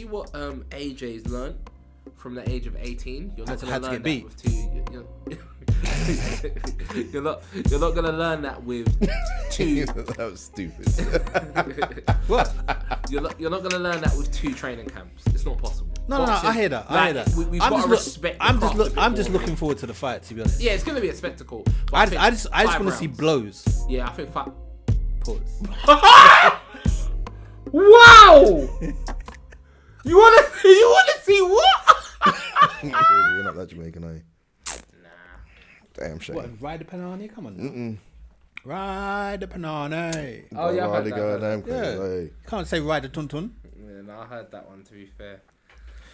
see what AJ's learned from the age of 18. You're not Had gonna to learn get that with two. You're not gonna learn that with two. That was stupid. What? You're not gonna learn that with 2 training camps. It's not possible. No, I hear that. I hear that. We've got to respect. I'm just looking forward to the fight, to be honest. Yeah, it's gonna be a spectacle. I just want to see blows. Yeah, I think 5. Pause. Wow! You wanna see what? You're not that Jamaican, are you? Nah. Damn shame. What? Ride the Panani? Come on. Ride the Panani. Oh yeah, I heard that. Goddamn crazy. Yeah. Like, Can't say ride the Tuntun. Yeah, no, I heard that one. To be fair,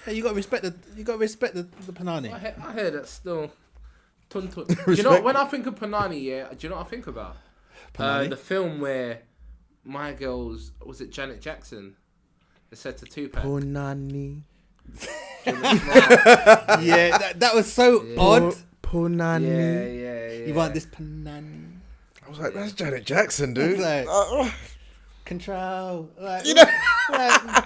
Hey, you got to respect the Panani. I heard that still. Tuntun. Do you know when I think of Panani? Yeah, do you know what I think about? Panani? The film where my girls, was it Janet Jackson? They said to Tupac. Punani. Yeah, that was so odd. Punani. Yeah. You want this Panani? I was like, that's Janet Jackson, dude. Like, control. Like, you know.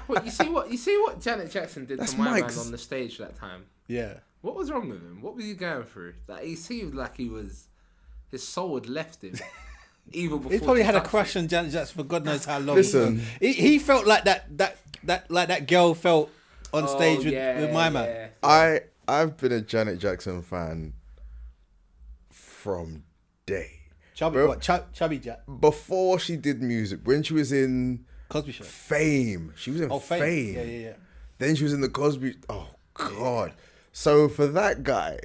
But you see what Janet Jackson did That's to my Mike's. man on the stage that time. Yeah. What was wrong with him? What was he going through? Like he seemed like his soul had left him. Even before He's probably she had a touched crush him. on Janet Jackson for God knows how long. Listen. He felt like that girl felt on stage with my man. I've been a Janet Jackson fan from day. Chubby Jack. Before she did music, when she was in Cosby Show. Fame. She was in Fame. Yeah. Then she was in the Cosby. Oh, God. Yeah. So for that guy,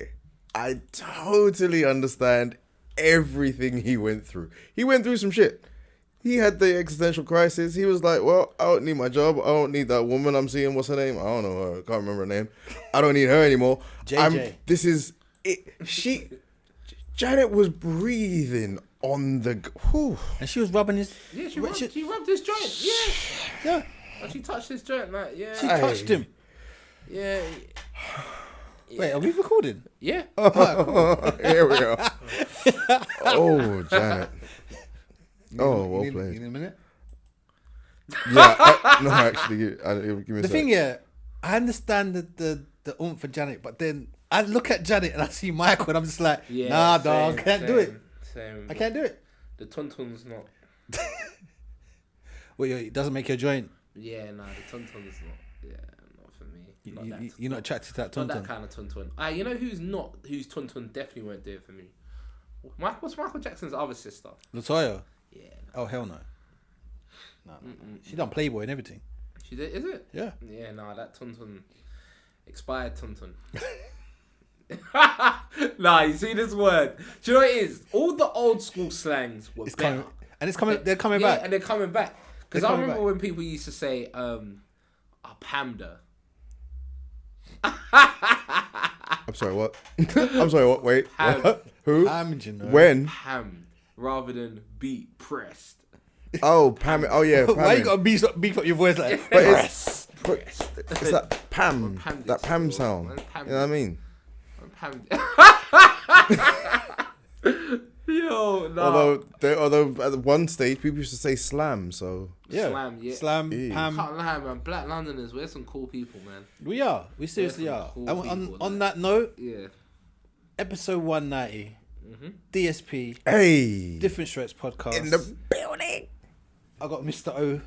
I totally understand everything he went through. He went through some shit. He had the existential crisis. He was like, well, I don't need my job. I don't need that woman I'm seeing. What's her name? I don't know her. I can't remember her name. I don't need her anymore. JJ. This is it. Janet was breathing on the... Whew. And she was rubbing his... Yeah, she rubbed his joint. Yeah. And she touched his joint, like, yeah. She touched him. Yeah. Wait, are we recording? Yeah. Here we go. Oh, Janet. Oh, well played. You need a minute? Yeah, no, actually, give me a The sec. thing, I understand the oomph for Janet, but then I look at Janet and I see Michael and I'm just like, Yeah, nah, dog, I can't do it. Same. I can't do it. The tuntun's not. Well, it doesn't make your joint. Yeah, no, the tuntun's not. Yeah, not for me. You're not attracted to that Not tuntun. that kind of tuntun. You know whose tuntun definitely won't do it for me? What's Michael Jackson's other sister? Latoya. Yeah. Oh, hell no. No. She done Playboy and everything. She did, is it? Yeah. Yeah, no, that tuntun. Expired tuntun. Nah, you see this word? Do you know what it is? All the old school slangs were better. They're coming back. And they're coming back. Because They're I coming remember back. when people used to say, Pamda. I'm sorry, what? I'm sorry, what? Wait. Ham. What? Who? When? Ham. Rather than beat pressed. Oh, Pam. Oh, yeah. Why you Pam. gotta beef up your voice like? But Pressed. it's that Pam. That Pam sound. You know what I mean? Yo, no. Although at one stage people used to say slam, so Yeah. Slam, yeah. Slam, Yeah. Pam. Can't lie, man. Black Londoners, we're some cool people, man. We are. We seriously some are. cool And people, on that note, Yeah. episode 190, DSP, hey, Different Strokes podcast. in the building. I got Mr. O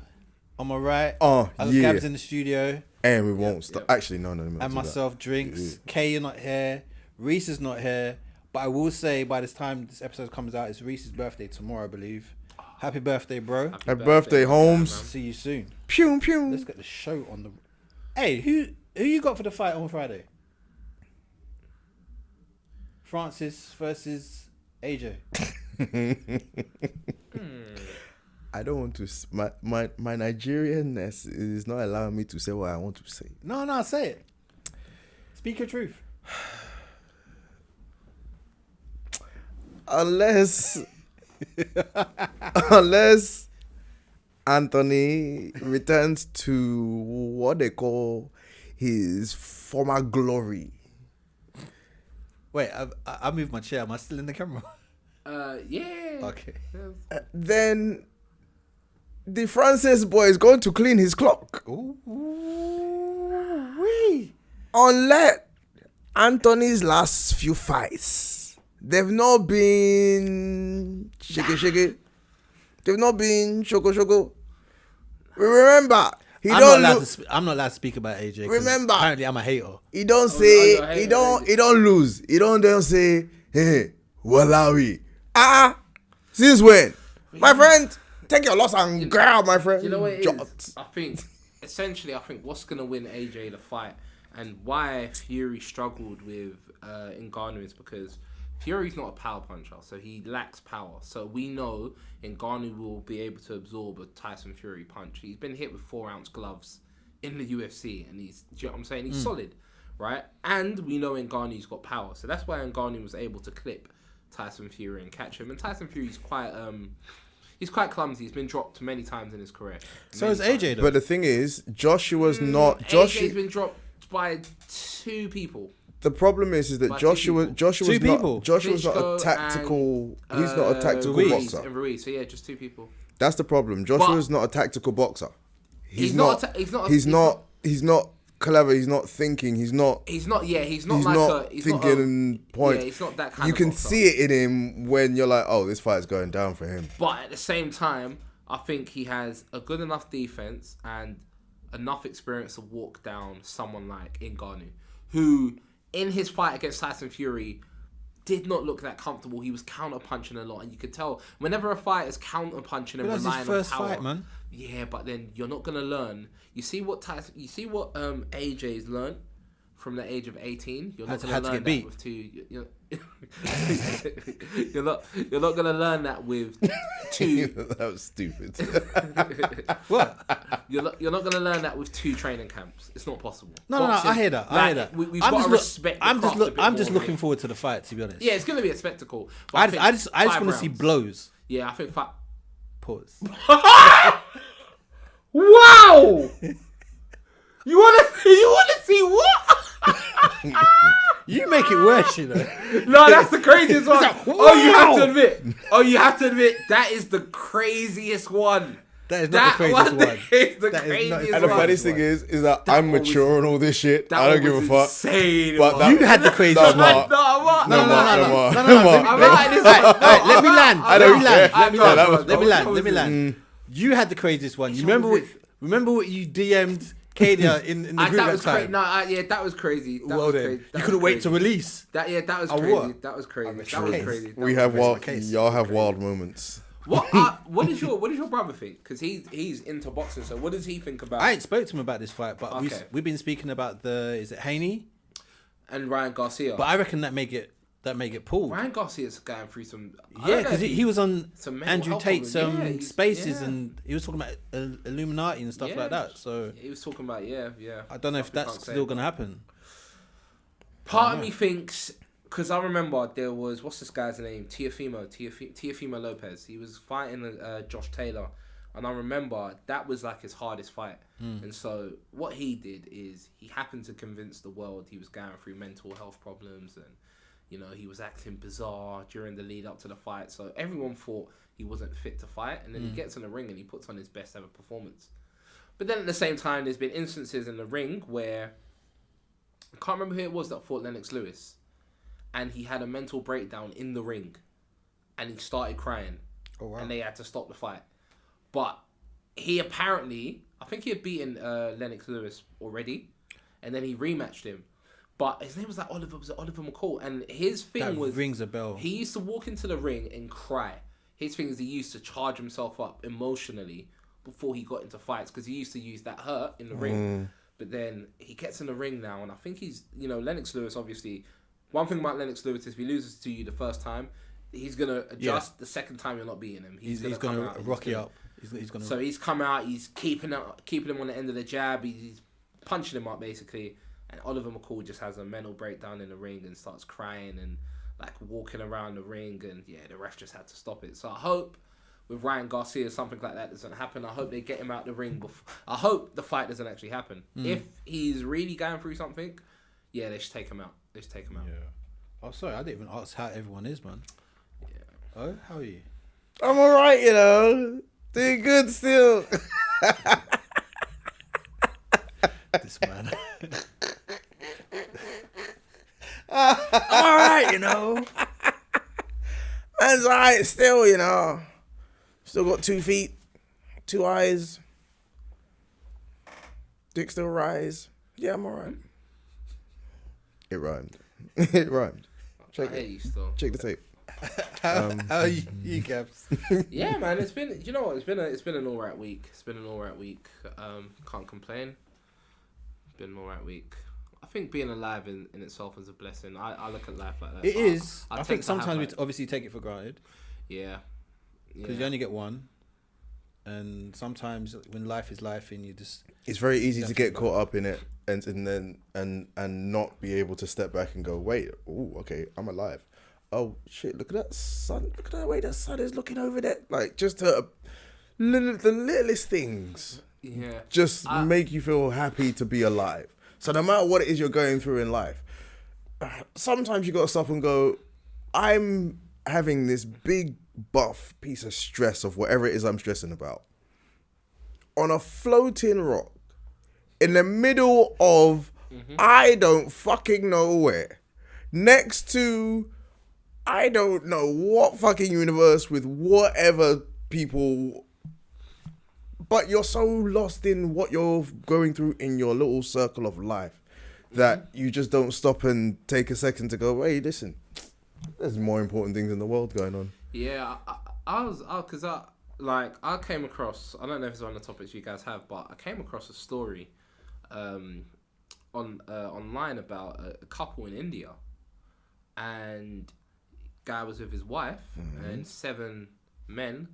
on my right. Oh, I got yeah. Gabs in the studio. And we won't stop. yep. Actually, no. And myself, Drinks. Kay, you're not here. Reese is not here. But I will say, by this time this episode comes out, it's Reese's birthday tomorrow, I believe. Happy birthday, bro. Happy birthday, Holmes. See you soon. Pew pew. Let's get the show on the... Hey, who you got for the fight on Friday? Francis versus AJ. I don't want to. My Nigerianness is not allowing me to say what I want to say. No, say it. Speak your truth. Unless Anthony returns to what they call his former glory. Wait, I moved my chair. Am I still in the camera? Yeah. Okay. Then the Francis boy is going to clean his clock. Ooh. unless Anthony's last few fights, they've not been shake. They've not been shoko. Remember, I'm not allowed to speak about AJ. Remember, apparently I'm a hater. He don't say, he don't lose. He don't say, hey, Wallawi. Since when? My friend, take your loss and grab, my friend. You know what it is? I think what's going to win AJ the fight and why Fury struggled with Ngannou is because Fury's not a power puncher, so he lacks power. So we know Ngannou will be able to absorb a Tyson Fury punch. He's been hit with 4-ounce gloves in the UFC, and do you know what I'm saying? He's solid, right? And we know Ngannou's got power, so that's why Ngannou was able to clip Tyson Fury and catch him. And Tyson Fury's quite clumsy. He's been dropped many times in his career. So is AJ though. But the thing is, Joshua's not. AJ's been dropped by 2 people. The problem is that Joshua's not a tactical. He's not a tactical Ruiz boxer. And Ruiz, so yeah, just 2 people. That's the problem. Joshua's not a tactical boxer. He's not clever. He's not thinking. He's not thinking point. Yeah, he's not that kind You of can boxer. see it in him when you're like, oh, this fight's going down for him. But at the same time, I think he has a good enough defense and enough experience to walk down someone like Ngannou, who in his fight against Tyson Fury did not look that comfortable. He was counter-punching a lot, and you could tell whenever a fighter's counter-punching and But that's relying his first on power. fight, man. Yeah, but then you're not gonna learn. You see what AJ's learned from the age of 18. You're not gonna learn that with 2. You're not gonna learn that with 2. That was stupid. What? You're not gonna learn that with 2 training camps. It's not possible. No, I hear that. We've got to respect. I'm just looking forward to the fight, to be honest. Yeah, it's gonna be a spectacle. I just want to see blows. Yeah, I think fight. Pause. Wow! You wanna see what? You make it worse, you know. No, that's the craziest one. Wow! You have to admit, that is the craziest one. That is not the craziest one. Is the craziest one. And the funniest thing is that I'm mature and all this shit. I don't give a fuck. Insane, But You had the craziest one. No. Let me land. You had the craziest one. You remember what you DM'd Kadia in the group that time? That was crazy. You couldn't wait to release. That was crazy. That was crazy. Y'all have wild moments. What does your brother think? Because he's into boxing. So what does he think about? I ain't spoke to him about this fight, but we've been speaking about is it Haney and Ryan Garcia? But I reckon that make it pull. Ryan Garcia's going through some. Yeah, because he was on Andrew Tate's Spaces, yeah. and he was talking about Illuminati and stuff like that. So he was talking about I don't know if that's still gonna happen. Part of me thinks, because I remember there was, what's this guy's name? Teofimo Lopez. He was fighting Josh Taylor, and I remember that was like his hardest fight. And so what he did is he happened to convince the world he was going through mental health problems, and he was acting bizarre during the lead up to the fight. So everyone thought he wasn't fit to fight, and then he gets in the ring and he puts on his best ever performance. But then at the same time, there's been instances in the ring where I can't remember who it was that fought Lennox Lewis, and he had a mental breakdown in the ring, and he started crying, and they had to stop the fight. But he apparently, I think he had beaten Lennox Lewis already, and then he rematched him. But his name was like Oliver McCall, and his thing rings a bell. He used to walk into the ring and cry. His thing is he used to charge himself up emotionally before he got into fights, because he used to use that hurt in the ring. But then he gets in the ring now, and I think he's, Lennox Lewis, obviously. One thing about Lennox Lewis is if he loses to you the first time, he's going to adjust the second time you're not beating him. He's going to rock you up. So he's come out, he's keeping him on the end of the jab, he's punching him up basically. And Oliver McCall just has a mental breakdown in the ring and starts crying and like walking around the ring, and the ref just had to stop it. So I hope with Ryan Garcia something like that doesn't happen. I hope they get him out the ring I hope the fight doesn't actually happen. If he's really going through something, they should take him out. Yeah. Oh, sorry, I didn't even ask how everyone is, man. Yeah. Oh, how are you? I'm alright, doing good still. This man. I'm all right, you know. Man's alright still, you know. Still got 2 feet, 2 eyes. Dick still rise. Yeah, I'm alright. It rhymed. It rhymed. Check I hate it. you still. Check the tape. How are you, Gabs? Yeah, man, it's been. You know what? It's been an alright week. It's been an alright week. Can't complain. Been an alright week. I think being alive in itself is a blessing. I look at life like that. It is. I tend think to sometimes have, we like- obviously take it for granted Yeah. because you only get one, and sometimes when life is life, and you just It's very easy to get Definitely. caught up in it and not be able to step back and go, wait, oh, okay, I'm alive. Oh shit, look at that sun. Look at the way the sun is looking over there. Like just the littlest things Yeah. just make you feel happy to be alive. So no matter what it is you're going through in life, sometimes you got to stop and go, I'm having this big buff piece of stress of whatever it is I'm stressing about on a floating rock in the middle of I don't fucking know where, next to I don't know what fucking universe with whatever people, but you're so lost in what you're going through in your little circle of life that you just don't stop and take a second to go, wait, listen, there's more important things in the world going on. Yeah, I came across, I don't know if it's one of the topics you guys have, but I came across a story online about a couple in India, and guy was with his wife and 7 men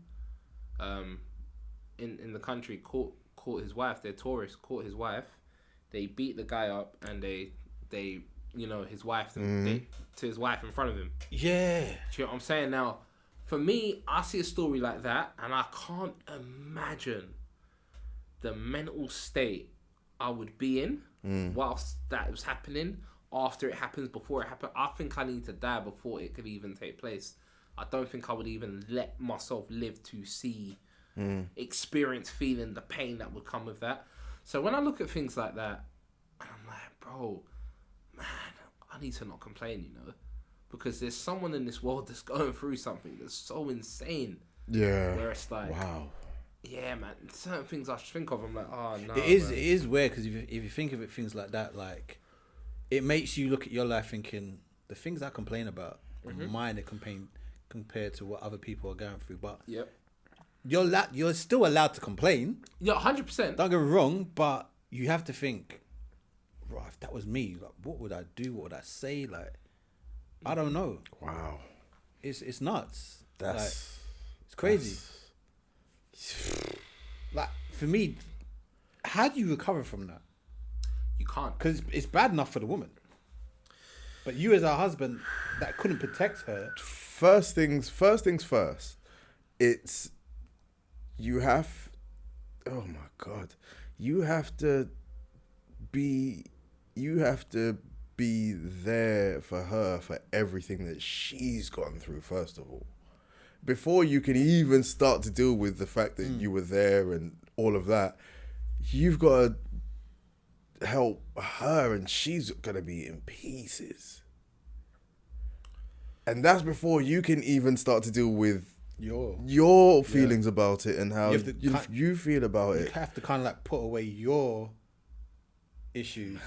in the country caught his wife. They're tourists, caught his wife. They beat the guy up and they his wife to his wife in front of him. yeah. Do you know what I'm saying? Now, for me, I see a story like that and I can't imagine the mental state I would be in whilst that was happening, after it happens, before it happened. I think I need to die before it could even take place. I don't think I would even let myself live to see, experience, feeling the pain that would come with that. So when I look at things like that, and I'm like, bro, man, I need to not complain, you know? Because there's someone in this world that's going through something that's so insane. Yeah. Where it's like, Wow. yeah, man, certain things I think of, I'm like, oh, no. It is. man. It is weird because if you think of it, things like that, like it makes you look at your life thinking the things I complain about are minor compared to what other people are going through. But Yep. you're still allowed to complain. Yeah, 100%. Don't get me wrong, but you have to think, right, if that was me, like, what would I do? What would I say? Like, I don't know. Wow. It's nuts. That's like, it's crazy. Like for me, how do you recover from that? You can't. Because it's bad enough for the woman, but you as her husband that couldn't protect her. First things first. It's you have. Oh my God, you have to be there for her for everything that she's gone through. First of all, before you can even start to deal with the fact that you were there and all of that, you've got to help her, and she's gonna be in pieces. And that's before you can even start to deal with your feelings about it and how You have to you feel about You it. have to kind of like put away your issues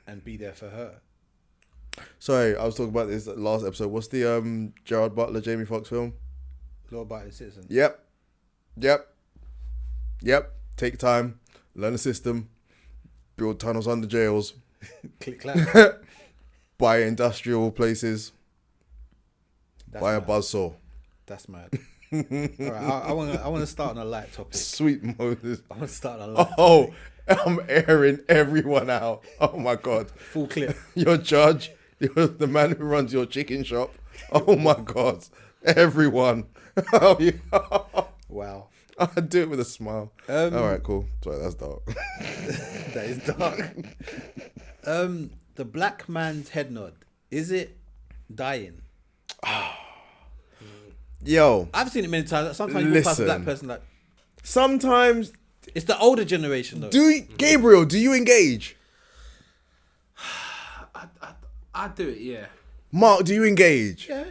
and be there for her. Sorry, I was talking about this last episode. What's the Gerard Butler, Jamie Foxx film? Law-abiding citizen. Yep. Take time, learn the system, build tunnels under jails, Click clap. buy industrial places, That's buy a mad. buzzsaw. That's mad. All right, I want to start on a light topic. Sweet Moses. I want to start on a light Oh, I'm airing everyone out. Oh my God. full clip. Your judge, the man who runs your chicken shop. Oh my God. Everyone. Oh, yeah. Wow, I do it with a smile. All right, cool. Sorry, that's dark. that is dark. The black man's head nod, is it dying? Yo, I've seen it many times. Sometimes you walk past a black Listen. person like sometimes, it's the older generation though. Gabriel, do you engage? I do it, yeah. Mark, do you engage? Yeah.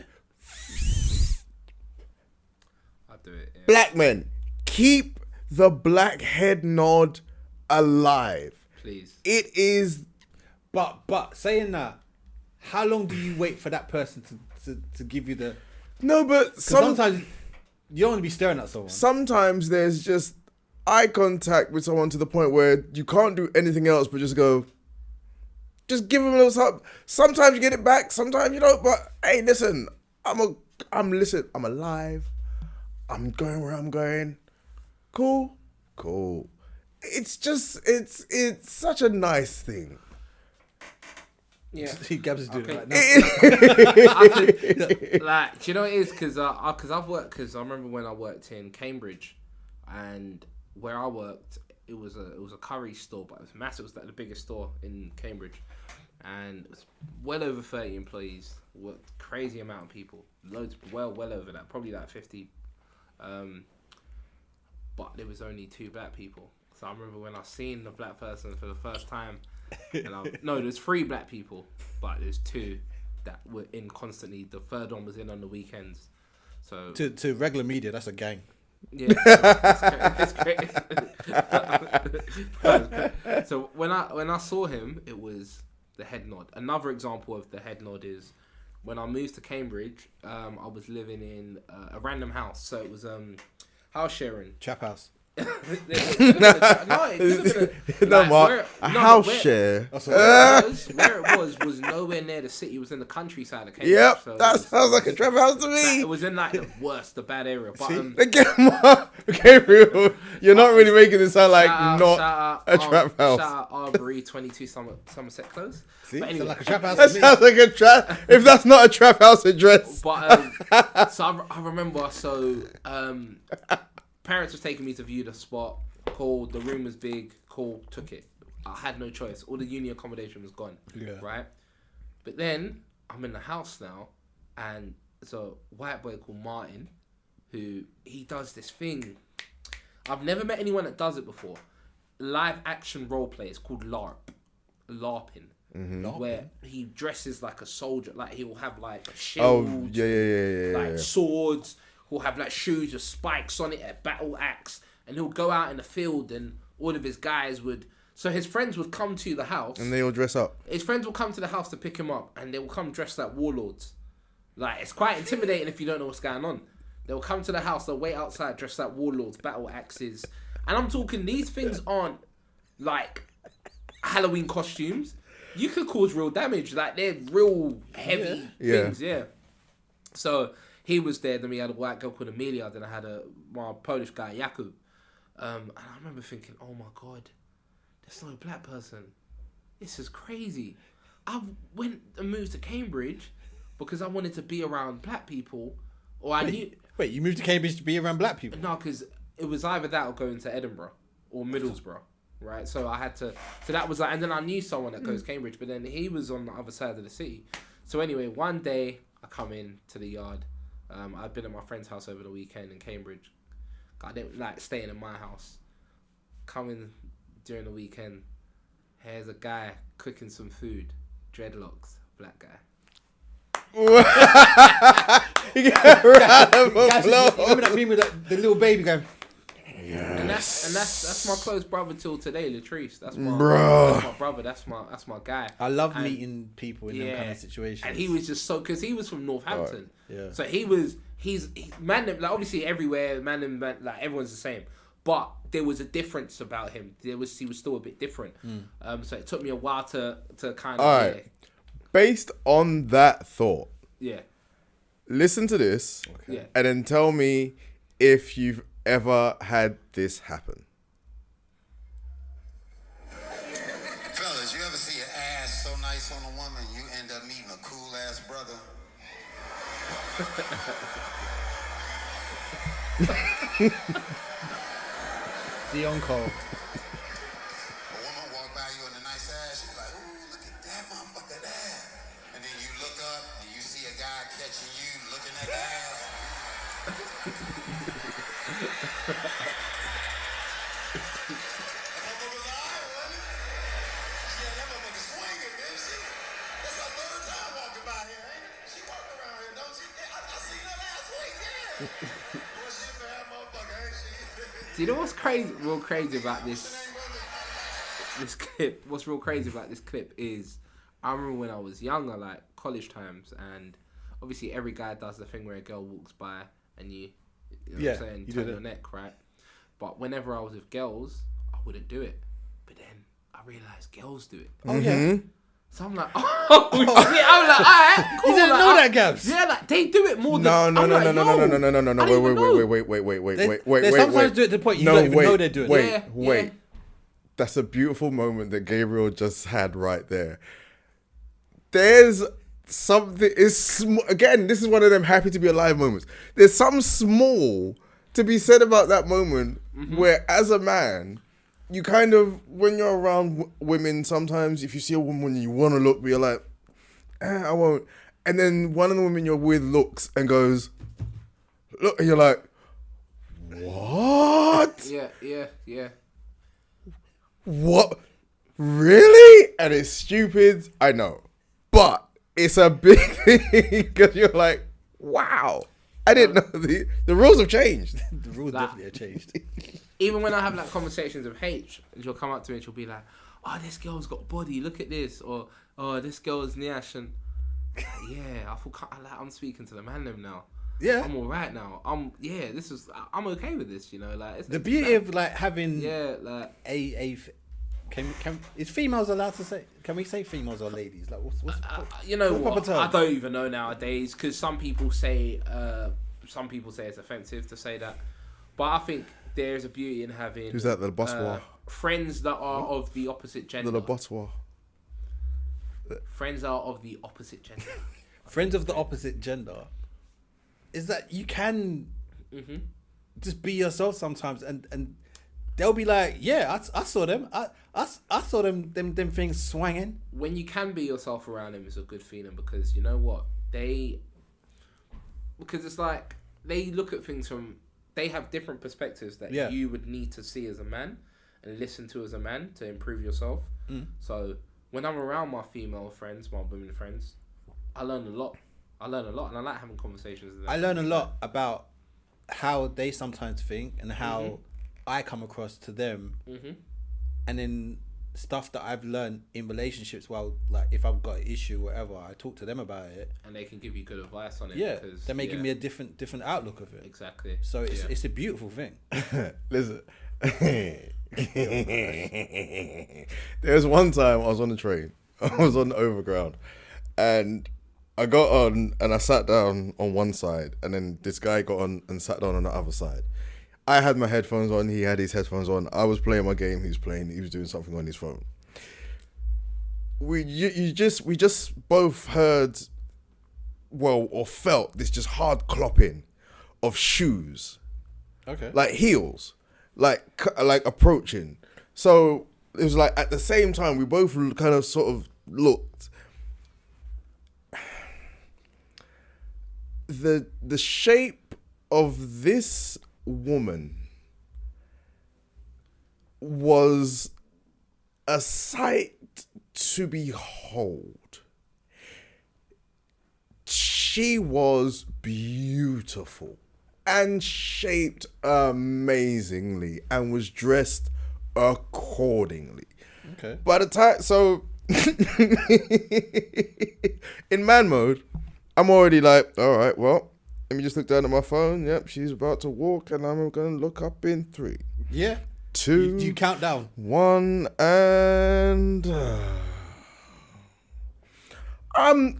I'll do it. Yeah. Black men, keep the black head nod alive. Please. It is. But saying that, how long do you wait for that person to give you the? No, but Sometimes you don't want to be staring at someone. sometimes there's just eye contact with someone to the point where you can't do anything else but just go. Just give them a little something. Sometimes you get it back, sometimes you don't. But hey, listen, I'm alive. I'm going where I'm going. Cool. It's just it's such a nice thing. Yeah. See, Gabs is doing Okay. it right now. Like, do you know what it is? Because I've worked. Because I remember when I worked in Cambridge, and where I worked, it was a curry store, but it was massive. It was like the biggest store in Cambridge, and it was well over 30 employees. Crazy amount of people. Loads. Well over that. Probably like 50. But there was only 2 black people. So I remember when I seen the black person for the first time. There's 3 black people, but there's 2 that were in constantly. The third one was in on the weekends. So to regular media, that's a gang. yeah, it's great. So when I saw him, it was the head nod. Another example of the head nod is when I moved to Cambridge. I was living in a random house, so it was house sharing. Trap house. No, it could have been A house share. Where it was nowhere near the city. It was in the countryside of Cambridge. Yep, so that sounds like a trap house to me. It was in like the bad area. But Gabriel, you're not really making it sound like shout out, a trap house. Shout out Arbery 22 Somerset Close. See, But anyway, sound like a trap house That to me. sounds like a trap. If that's not a trap house address. But so I remember. So parents was taking me to view the spot. Cool. The room was big. Cool. Took it. I had no choice. All the uni accommodation was gone. Yeah. Right. But then I'm in the house now, and there's a white boy called Martin, who he does this thing. I've never met anyone that does it before. Live action role play. It's called LARPing. Mm-hmm. Where he dresses like a soldier. Like he will have like a shield. Oh, yeah. Like swords. He'll have like shoes with spikes on it, a battle axe, and he'll go out in the field, and all of his guys would. So his friends would come to the house, And they all dress up. His friends will come to the house to pick him up, and they will come dressed like warlords. Like it's quite intimidating if you don't know what's going on. They'll come to the house, they'll wait outside dressed like warlords, battle axes, and I'm talking these things aren't like Halloween costumes. You could cause real damage. Like they're real heavy things. Yeah. So. He was there, then we had a white girl called Amelia, then I had my Polish guy, Jakub. And I remember thinking, oh my God, there's no black person. This is crazy. I went and moved to Cambridge because I wanted to be around black people, or I knew... Wait, you moved to Cambridge to be around black people? No, because it was either that or going to Edinburgh or Middlesbrough, right? So I had to... So that was like... And then I knew someone that goes to Cambridge, but then he was on the other side of the city. So anyway, one day I come in to the yard. I'd been at my friend's house over the weekend in Cambridge. I didn't like staying in my house. Coming during the weekend, here's a guy cooking some food. Dreadlocks, black guy. You get a round of applause. Remember that meme with the little baby going... And that's my close brother till today, Latrice. That's my brother. That's my guy. I love meeting people in them kind of situations. And he was just so because he was from Northampton. Yeah. So he's man. Like obviously everywhere, man, like everyone's the same. But there was a difference about him. He was still a bit different. So it took me a while to kind of. All right. Based on that thought, listen to this, and then tell me if you've ever had this happen. Fellas, you ever see an ass so nice on a woman you end up meeting a cool ass brother? The encore. A woman walk by you in a nice ass, she's like, ooh, look at that motherfucker there. And then you look up and you see a guy catching you looking at the ass. That's our third time walking by here, ain't it? Do you know what's crazy? Real crazy about this clip. What's real crazy about this clip is, I remember when I was younger, like college times, and obviously every guy does the thing where a girl walks by and you know what I'm saying, turn your neck, right? But whenever I was with girls, I wouldn't do it. But then I realised girls do it. Oh yeah. So I'm like, oh shit! I'm like, alright, cool. You didn't know that, Gabs? Yeah, like they do it more than. No. Wait. They sometimes do it to the point you don't even know they're doing it. Wait. Yeah. That's a beautiful moment that Gabriel just had right there. There's something again, this is one of them happy to be alive moments. There's something small to be said about that moment where, as a man, you kind of, when you're around women, sometimes if you see a woman you want to look, but you're like, I won't. And then one of the women you're with looks and goes, look, and you're like, what? Yeah. What? Really? And it's stupid, I know. But it's a big thing because you're like, wow. I didn't know the rules have changed. The rules definitely have changed. Even when I have like conversations with H, and she'll come up to me and she'll be like, oh, this girl's got body, look at this. Or, oh, this girl's Nyash. And yeah, I feel I'm speaking to the man them now. Yeah. I'm all right now. I'm okay with this, you know. Like The beauty of like having like is females allowed to say? Can we say females or ladies? Like what's you know what's the what? proper term? I don't even know nowadays because some people say it's offensive to say that, but I think there's a beauty in having Who's that? The Boswa? Friends that are of the opposite gender. The Boswa. Friends are of the opposite gender. Friends of the opposite gender is that you can just be yourself sometimes, and they'll be like, yeah, I saw them. I saw them things swanging. When you can be yourself around them, it's a good feeling because you know what because it's like they look at things they have different perspectives that you would need to see as a man and listen to as a man to improve yourself. So when I'm around my female friends, my women friends, I learn a lot. And I like having conversations with them. I learn a lot about how they sometimes think and how I come across to them, and then stuff that I've learned in relationships. Well, like if I've got an issue, whatever, I talk to them about it, and they can give you good advice on it. Yeah, because, they're making me a different outlook of it. Exactly. So it's a beautiful thing. Listen. There's one time I was on the train. I was on the overground, and I got on and I sat down on one side, and then this guy got on and sat down on the other side. I had my headphones on, he had his headphones on. I was playing my game, he was doing something on his phone. We just both heard, or felt this just hard clopping of shoes. Okay. Like heels, like approaching. So it was like at the same time we both kind of sort of looked. The shape of this woman was a sight to behold. She was beautiful and shaped amazingly and was dressed accordingly. Okay. By the time, so in man mode, I'm already like, all right, well, let me just look down at my phone. Yep, she's about to walk, and I'm going to look up in 3. Yeah. 2. You count down. 1, and I'm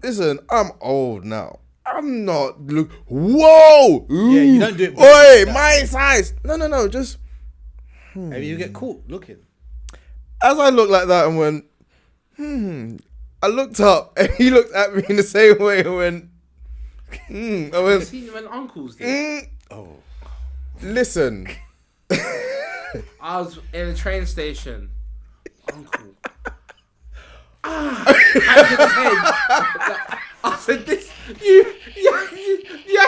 old now. I'm not whoa! Ooh, Yeah, you don't do it. Oi, my size. No, just. Maybe you get caught looking. As I looked like that and went, I looked up and he looked at me in the same way and went, I went, You seen when uncles did? oh. Listen. I was in a train station. Uncle. Hand in his head. I said, "This you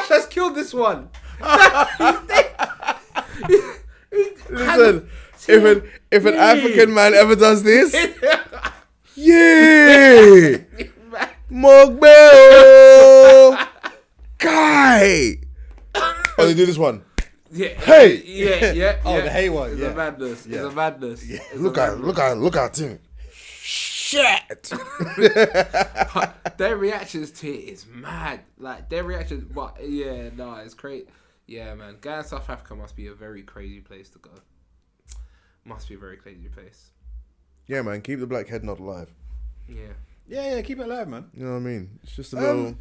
has killed this one." Listen, if an African man ever does this, yeah, Mogbe, guy. Oh, do this one. Yeah. Hey! Yeah. Oh, the hey one. It's Yeah. a madness. Yeah. It's a madness. Yeah. It's Look a at madness. him. Shit. But their reactions to it is mad. Like their reactions, but yeah, no, it's great. Yeah, man. Going to South Africa must be a very crazy place to go. Must be a very crazy place. Yeah, man. Keep the black head knot alive. Yeah. Yeah, keep it alive, man. You know what I mean? It's just a little.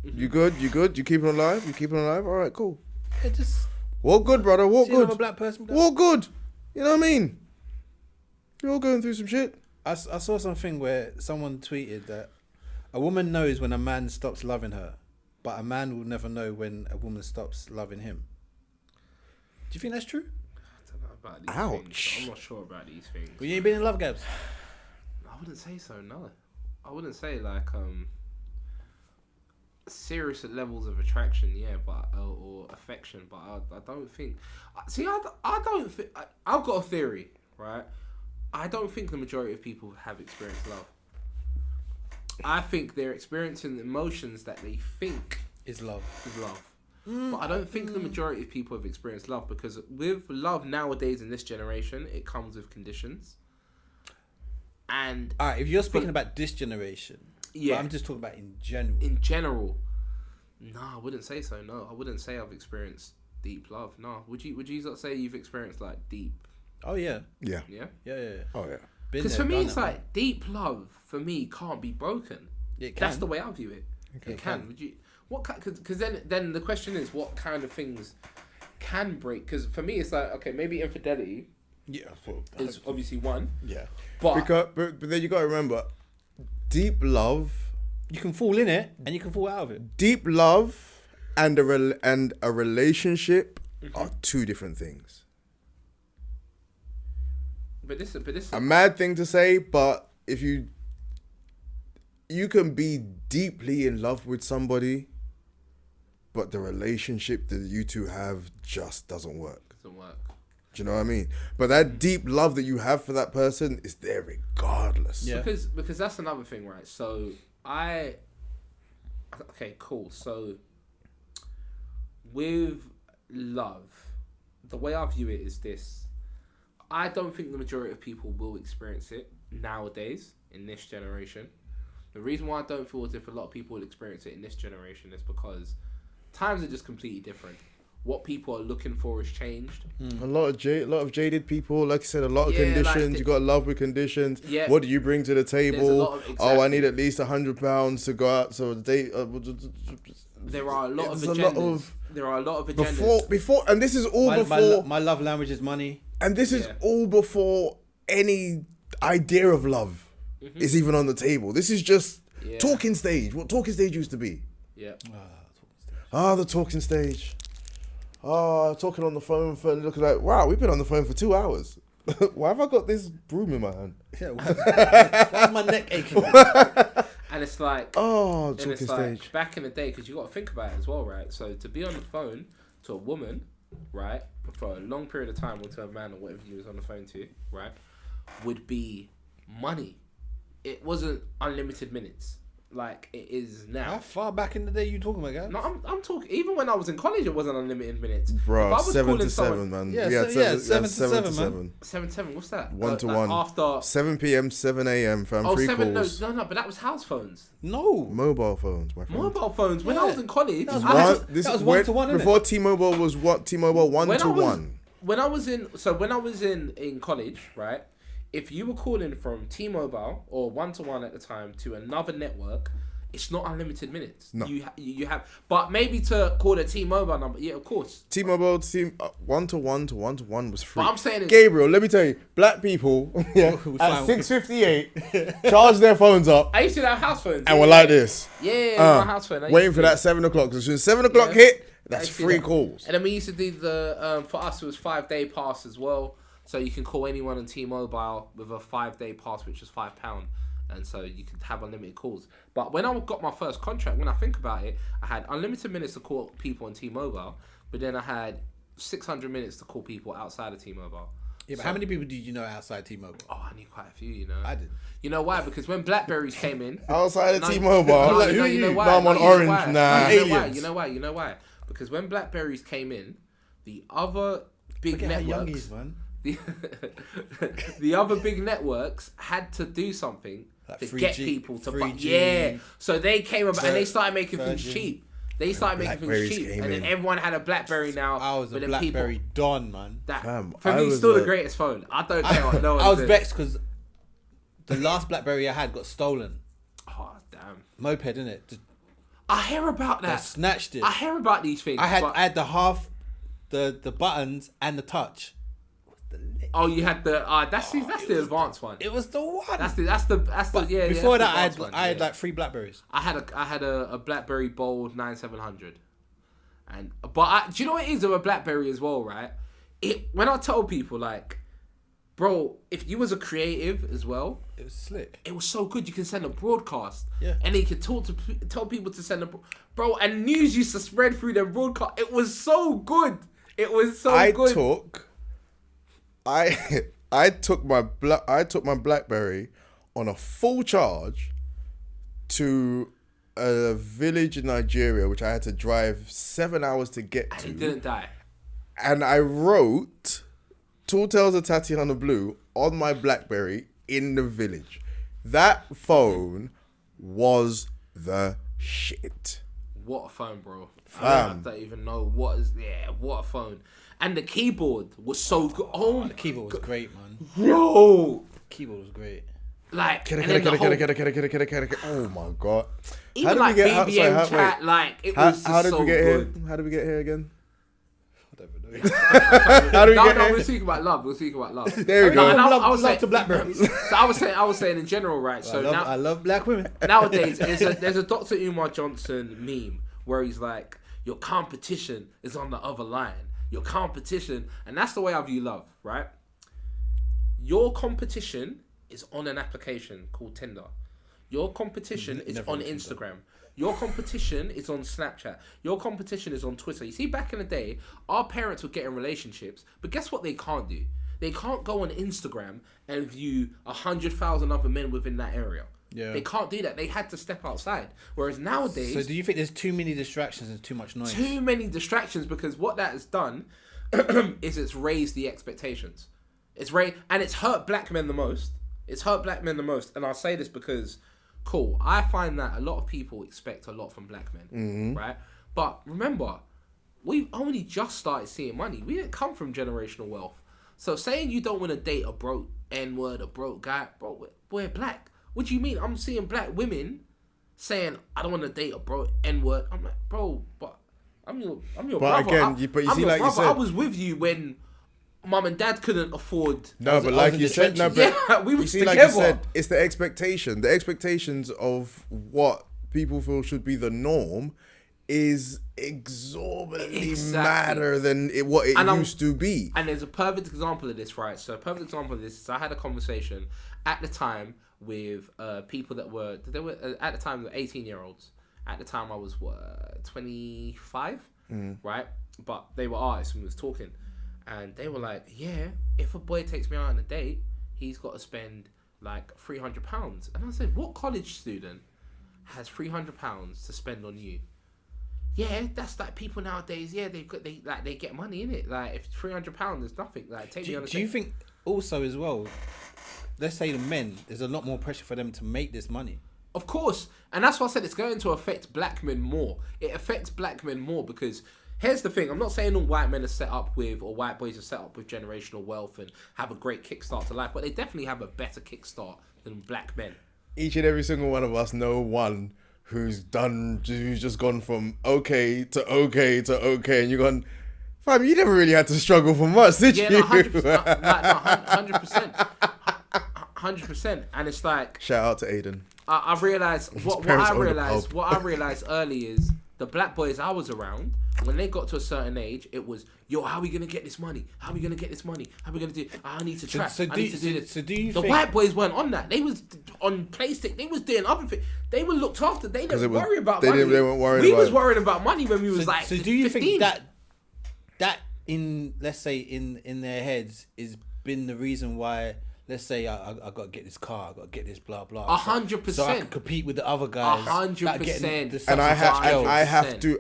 You good? You keeping it alive? You keeping it alive? All right, cool. Yeah, just Walk good, brother. Walk see another good. black person. Walk good. You know what I mean? You're all going through some shit. I saw something where someone tweeted that a woman knows when a man stops loving her, but a man will never know when a woman stops loving him. Do you think that's true? I don't know about these Ouch. things. I'm not sure about these things. Well, you ain't been in love, Gabs. I wouldn't say so, no. I wouldn't say like serious levels of attraction, yeah, but or affection, but I don't think. See, I don't think. I've got a theory, right? I don't think the majority of people have experienced love. I think they're experiencing the emotions that they think Is love. is love. But I don't think the majority of people have experienced love, because with love nowadays in this generation, it comes with conditions. And All right, if you're speaking about this generation, Yeah. but I'm just talking about in general. in general, no, I wouldn't say so. No, I wouldn't say I've experienced deep love. No, would you not say you've experienced like deep? Oh yeah, Yeah. Yeah, yeah. Oh, yeah. Been because there, for me done it's it, man. like deep love. For me, can't be broken. It That's can. the way I view it. It can. can. Would you? What? Because then the question is, what kind of things can break? Because for me, it's like, okay, maybe infidelity Yeah, well, is obviously one, yeah. but But then you got to remember, deep love You can fall in it and you can fall out of it. deep love and a relationship are two different things. but this A mad thing to say, but if you can be deeply in love with somebody, but the relationship that you two have just doesn't work. doesn't work. Do you know what I mean? But that deep love that you have for that person is there regardless. Yeah. Because that's another thing, right? So okay, cool. So with love, the way I view it is this: I don't think the majority of people will experience it nowadays in this generation. The reason why I don't feel as if a lot of people will experience it in this generation is because times are just completely different. What people are looking for has changed. A lot of jaded people, like I said, a lot of Yeah, like conditions. You got to love with conditions. Yeah. What do you bring to the There's a table? lot of- Oh, I need exactly. at least £100 to go out. So the date. There are a lot of There's agendas. There are a lot of agendas. before, and this is all before, My love language is money. and this is Yeah. all before any idea of love is even on the table. This is just Yeah. talking stage. What talking stage used to be? Yeah. The talking stage. Talking on the phone for looking like, wow, we've been on the phone for 2 hours. Why have I got this broom in my hand? Yeah, why's my neck aching? And it's like, Oh, and talking it's like stage. back in the day, because you got to think about it as well, right? So to be on the phone to a woman, right, for a long period of time, or to a man or whatever you was on the phone to, right, would be money. It wasn't unlimited minutes like it is now. How far back in the day you talking about, guys? No, I'm talking. Even when I was in college, it wasn't unlimited minutes. Bro, If I was 7 calling to 7, man. Yeah, We had so- yeah, 7 7 to 7, man. 7, what's that? 1 to Like 1. after. 7 p.m., 7 a.m. fam. Oh, 3 7. calls. No, but that was house phones. No. Mobile phones, my friend. Mobile phones. When I Yeah. was in college, That was I one- had- that was 1-to-1, innit? Before T-Mobile was what? T-Mobile 1 when to I was, 1. When I was in college, right? If you were calling from T-Mobile or 1-to-1 at the time to another network, it's not unlimited minutes. No. You have, but maybe to call a T-Mobile number, yeah, of course. T-Mobile 1-to-1 to 1-to-1 was free. But I'm saying it's- Gabriel, let me tell you, black people at found- 6:58 charge their phones up I used to have house phones. and were like this, Yeah, my house phone. I used waiting to for do. that 7 o'clock. As soon as 7 o'clock Yeah. hit, I that's used to do free that. calls. And then we used to do the for us it was 5-day pass as well, so you can call anyone on T-Mobile with a 5-day pass, which was £5, and so you could have unlimited calls. But when I got my first contract, when I think about it, I had unlimited minutes to call people on T-Mobile, but then I had 600 minutes to call people outside of T-Mobile. Yeah, but So- how many people did you know outside T-Mobile? Oh, I knew quite a few, you know. I didn't. You know why? Because when Blackberries came in, Outside of No, T-Mobile, no, like, you who know you? why? No, I'm on you know Orange. why? Nah, You know why? aliens. You know why? Because when Blackberries came in, the other big Forget how young he networks, is, man. the other big networks had to do something Like to 3G, get people to buy. 3G, Yeah, so they came about and they started making things Virgin. cheap. They started making things Blackberries cheap, came and then in. everyone had a BlackBerry now. I was a but then BlackBerry people, Don, man. that Fam, for I me, was still the a- greatest phone. I don't care what no one I was says. vexed because the last BlackBerry I had got stolen. Oh damn! Moped, innit? Just I hear about I that. snatched it. I hear about these things. I had but- the half, the buttons and the touch. Oh, you had the that's the advanced one. It was the one. That's the yeah. Before that's that, the advanced one, I had yeah. like 3 Blackberries. I had a BlackBerry Bold 9700, but do you know what it is with a BlackBerry as well, right? When I tell people like, bro, if you was a creative as well, It was slick. it was so good. You can send a broadcast, Yeah. and you could tell people to send bro, and news used to spread through their broadcast. It was so good. It was so good. I took my BlackBerry on a full charge to a village in Nigeria, which I had to drive 7 hours to get And to. it didn't die. And I wrote Tall Tales of Tatiana Blue on my BlackBerry in the village. That phone was the shit. What a phone, bro. I Fam. don't even know what a phone. And the keyboard was so good. Oh, The keyboard was great, man. bro. The keyboard was great. Like, and Get then the whole, it. Oh my god. even like BBM chat, like, it was How just did so we get good. here? How did we get here again? I don't even know. How do we No, get no, here? we'll speak about love. We'll speak about love. There we No, go. and I love was saying, to Blackberries. So I was saying in general, right? So I love black women. nowadays, there's a Dr. Umar Johnson meme where he's like, your competition is on the other line. Your competition, and that's the way I view love, right? Your competition is on an application called Tinder. Your competition is never on on Tinder. Instagram. Your competition is on Snapchat. Your competition is on Twitter. You see, back in the day, our parents would get in relationships, but guess what they can't do? They can't go on Instagram and view 100,000 other men within that area. Yeah. They can't do that. They had to step outside. Whereas nowadays, So do you think there's too many distractions and too much noise? too many distractions, because what that has done is it's raised the expectations. And it's hurt black men the most. It's hurt black men the most. And I'll say this because, cool, I find that a lot of people expect a lot from black men, right? But remember, we've only just started seeing money. We didn't come from generational wealth. So saying you don't want to date a broke N-word, a broke guy, bro, we're black. What do you mean? I'm seeing black women saying, I don't want to date a broke N-word. I'm like, bro, but I'm your But brother. again, but you I'm see, your like you brother. said- I was with you when mum and dad couldn't afford. No, but I was like in you the said, no, trenches. but Yeah, we you was see, like together. you said, it's the expectation. The expectations of what people feel should be the norm is exorbitantly Exactly. madder than what it And I'm- used to be. And there's a perfect example of this, right? So a perfect example of this is I had a conversation at the time with people that were at the time the 18-year-olds. At the time I was 25, right? But they were artists and we was talking, and they were like, "Yeah, if a boy takes me out on a date, he's got to spend like £300." And I said, "What college student has £300 to spend on you?" Yeah, that's like people nowadays. Yeah, they get money in it. Like if £300 is nothing, like take me on a Do you date. think also as well, let's say the men, there's a lot more pressure for them to make this money? Of course, and that's why I said it's going to affect black men more. It affects black men more because here's the thing: I'm not saying all white men are set up with, or white boys are set up with generational wealth and have a great kickstart to life, but they definitely have a better kickstart than black men. Each and every single one of us know one who's just gone from okay to okay to okay, and you're gone, fam, you never really had to struggle for much, did Yeah, you? no, 100%, 100%, and it's like Shout out to Aiden. I realized what parents I own a realized pub. what I realized early is the black boys I was around, when they got to a certain age, it was, yo, how are we gonna get this money? How are we gonna get this money? How are we gonna do? I need to track. I need to do this. So do you The think white boys weren't on that. They was on PlayStation. They was doing other things. They were looked after. They didn't worry about money. They weren't worried we about was it. worried about money when we was like. so do you 15. think that in, let's say, in their heads is been the reason why, let's say I got to get this car, I got to get this blah blah. 100%. So I can compete with the other guys. 100%. And I have 100%. to,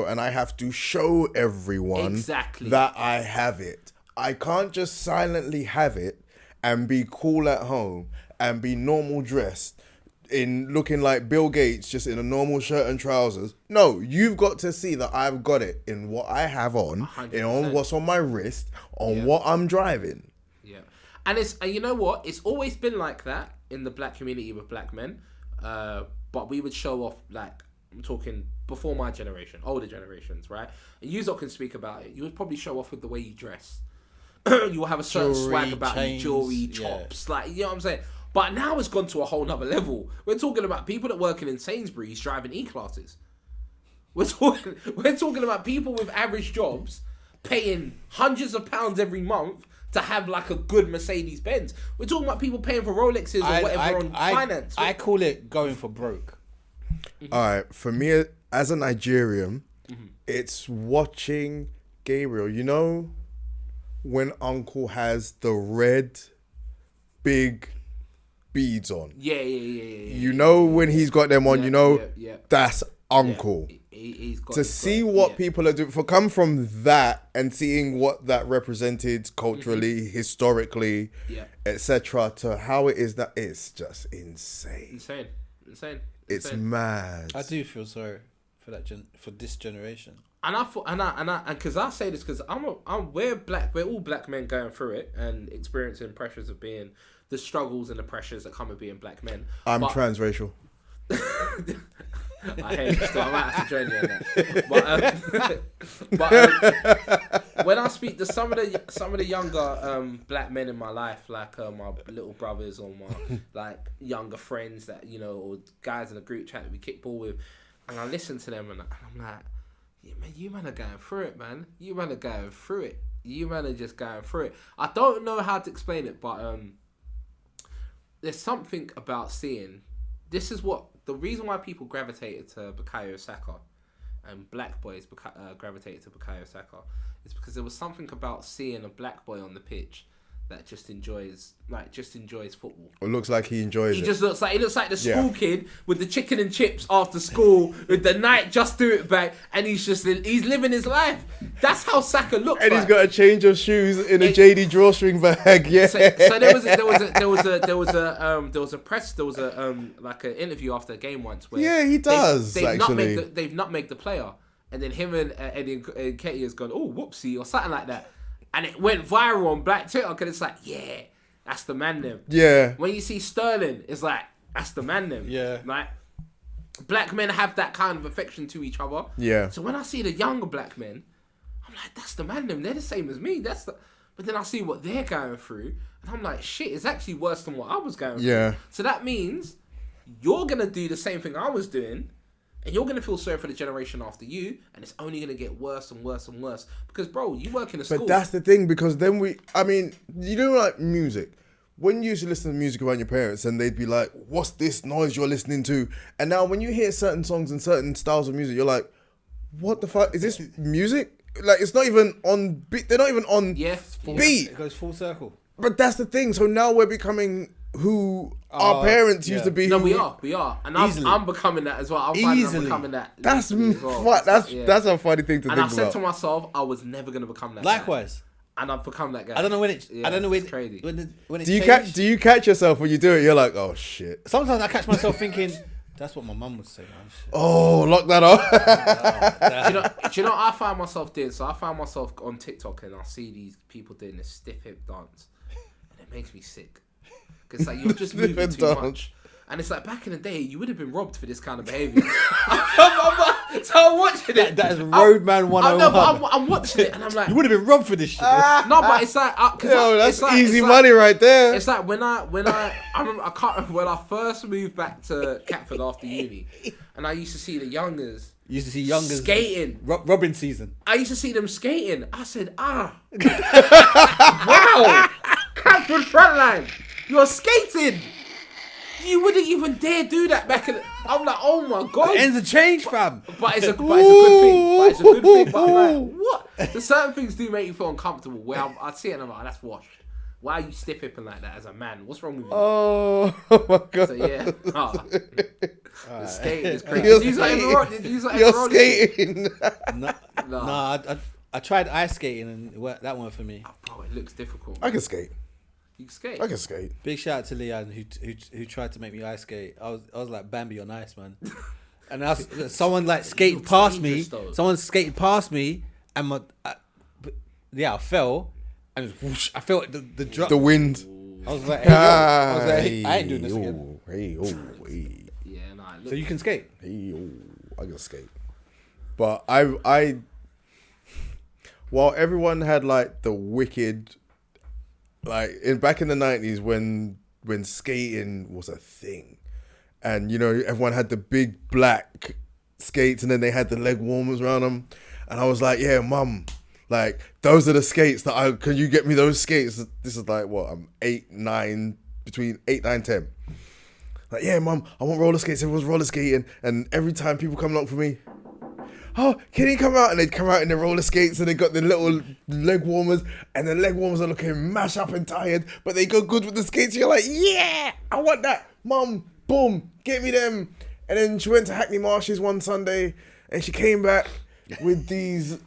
and I have to show everyone Exactly that I have it. I can't just silently have it and be cool at home and be normal dressed in looking like Bill Gates just in a normal shirt and trousers. No, you've got to see that I've got it in what I have on, 100%. in on what's on my wrist, on what I'm driving. Yeah, and you know what? It's always been like that in the black community with black men. But we would show off, like, I'm talking before my generation, older generations, right? And you lot can speak about it. You would probably show off with the way you dress. You will have a certain Jewelry, swag about chains, you, jewelry, chops, like, you know what I'm saying? But now it's gone to a whole nother level. We're talking about people that working in Sainsbury's driving E-classes. We're talking about people with average jobs paying hundreds of pounds every month to have like a good Mercedes Benz. We're talking about people paying for Rolexes or whatever on finance. I call it going for broke. All right, for me as a Nigerian, it's watching Gabriel. You know, when Uncle has the red, big beads on. Yeah. You know when he's got them on. That's Uncle. Yeah. He's got To see what people are doing, for come from that and seeing what that represented culturally, historically, etc., to how it is, that it's just insane. Insane. It's mad. I do feel sorry for that for this generation. And I thought, and because I say this because we're all black men going through it and experiencing pressures of being the struggles and the pressures that come with being black men. I'm transracial. I hate it still. I might have to join you on that. But when I speak to some of the younger black men in my life, like my little brothers or my like younger friends that or guys in a group chat that we kick ball with, and I listen to them and I'm like, yeah, man, you man are going through it, man. You man are going through it. You man are just going through it. I don't know how to explain it, but there's something about seeing. This is what the reason why people gravitated to Bukayo Saka and black boys gravitated to Bukayo Saka is because there was something about seeing a black boy on the pitch that just enjoys football. It looks like he enjoys it. He looks like the school kid with the chicken and chips after school with the night just do it back, and he's living his life. That's how Saka looks. And he's got a change of shoes in a JD drawstring bag. Yeah. So there was an interview after a game once where he does they've actually. They've nutmegged the player, and then him and Eddie and Nketiah has gone, oh whoopsie or something like that. And it went viral on Black TikTok, and it's like, yeah, that's the man them. Yeah. When you see Sterling, it's like, that's the man them. Yeah. Like, black men have that kind of affection to each other. Yeah. So when I see the younger black men, I'm like, that's the man them. They're the same as me. But then I see what they're going through, and I'm like, shit, it's actually worse than what I was going through. Yeah. So that means you're going to do the same thing I was doing, and you're going to feel sorry for the generation after you, and it's only going to get worse and worse and worse. Because, bro, you work in a school. But that's the thing, because then you know, like music. When you used to listen to music around your parents, and they'd be like, what's this noise you're listening to? And now when you hear certain songs and certain styles of music, you're like, what the fuck? Is this music? Like, it's not even on beat. They're not even on beat. It goes full circle. But that's the thing. So now we're becoming who our parents used to be. No, who we are. And I'm becoming that as well. I'm becoming that. That's well. That's a funny thing to think about. And I said to myself, I was never going to become that Likewise. guy. And I've become that guy. I don't know when it. I don't know when. It's crazy. When it Do you catch yourself when you do it? You're like, oh shit. Sometimes I catch myself thinking, that's what my mum would say, man. Shit. Oh, lock that up. Do you know what I find myself doing? So I find myself on TikTok and I see these people doing this stiff hip dance, and it makes me sick. Because like you're just moving too much. And it's like back in the day, you would have been robbed for this kind of behaviour. So I'm watching it. That is Roadman 101. I'm watching it and I'm like, you would have been robbed for this shit. No, but it's like, that's easy money right there. It's like when I remember, I can't remember when I first moved back to Catford after uni, and I used to see the youngers. You used to see youngers skating. Robin season. I used to see them skating. I said, wow, Catford Frontline, you're skating. You wouldn't even dare do that back in. I'm like, oh my god. Ends a change, fam. But it's a good thing. But I'm like, what? The certain things do make you feel uncomfortable. Where I see it and I'm like, that's washed. Why are you stiff hipping like that as a man? What's wrong with you? Oh my god. So yeah, the skating is crazy. You're Did you use like skating. Did you use like You're skating. I tried ice skating and that one for me. Oh, bro, it looks difficult. I can skate. You can skate. I can skate. Big shout out to Leon who tried to make me ice skate. I was like Bambi on ice, man. And someone like skated past me. Someone skated past me, and I fell, and whoosh, I felt the drop. The wind. I was like, hey, I ain't doing this again. Hey. Yeah, nah. So you can skate. Hey, I can skate. But while everyone had like the wicked, like back in the 90s when skating was a thing, and you know everyone had the big black skates and then they had the leg warmers around them, and I was like, yeah, mum, like those are the skates can you get me those skates? This is like what, I'm 8, 9, between 8, 9, 10. Like, yeah, mum, I want roller skates. Everyone's roller skating, and every time people come along for me, oh, can he come out? And they'd come out in the roller skates and they got the little leg warmers, and the leg warmers are looking mashed up and tired, but they go good with the skates. You're like, yeah, I want that. Mum, boom, get me them. And then she went to Hackney Marshes one Sunday and she came back with these.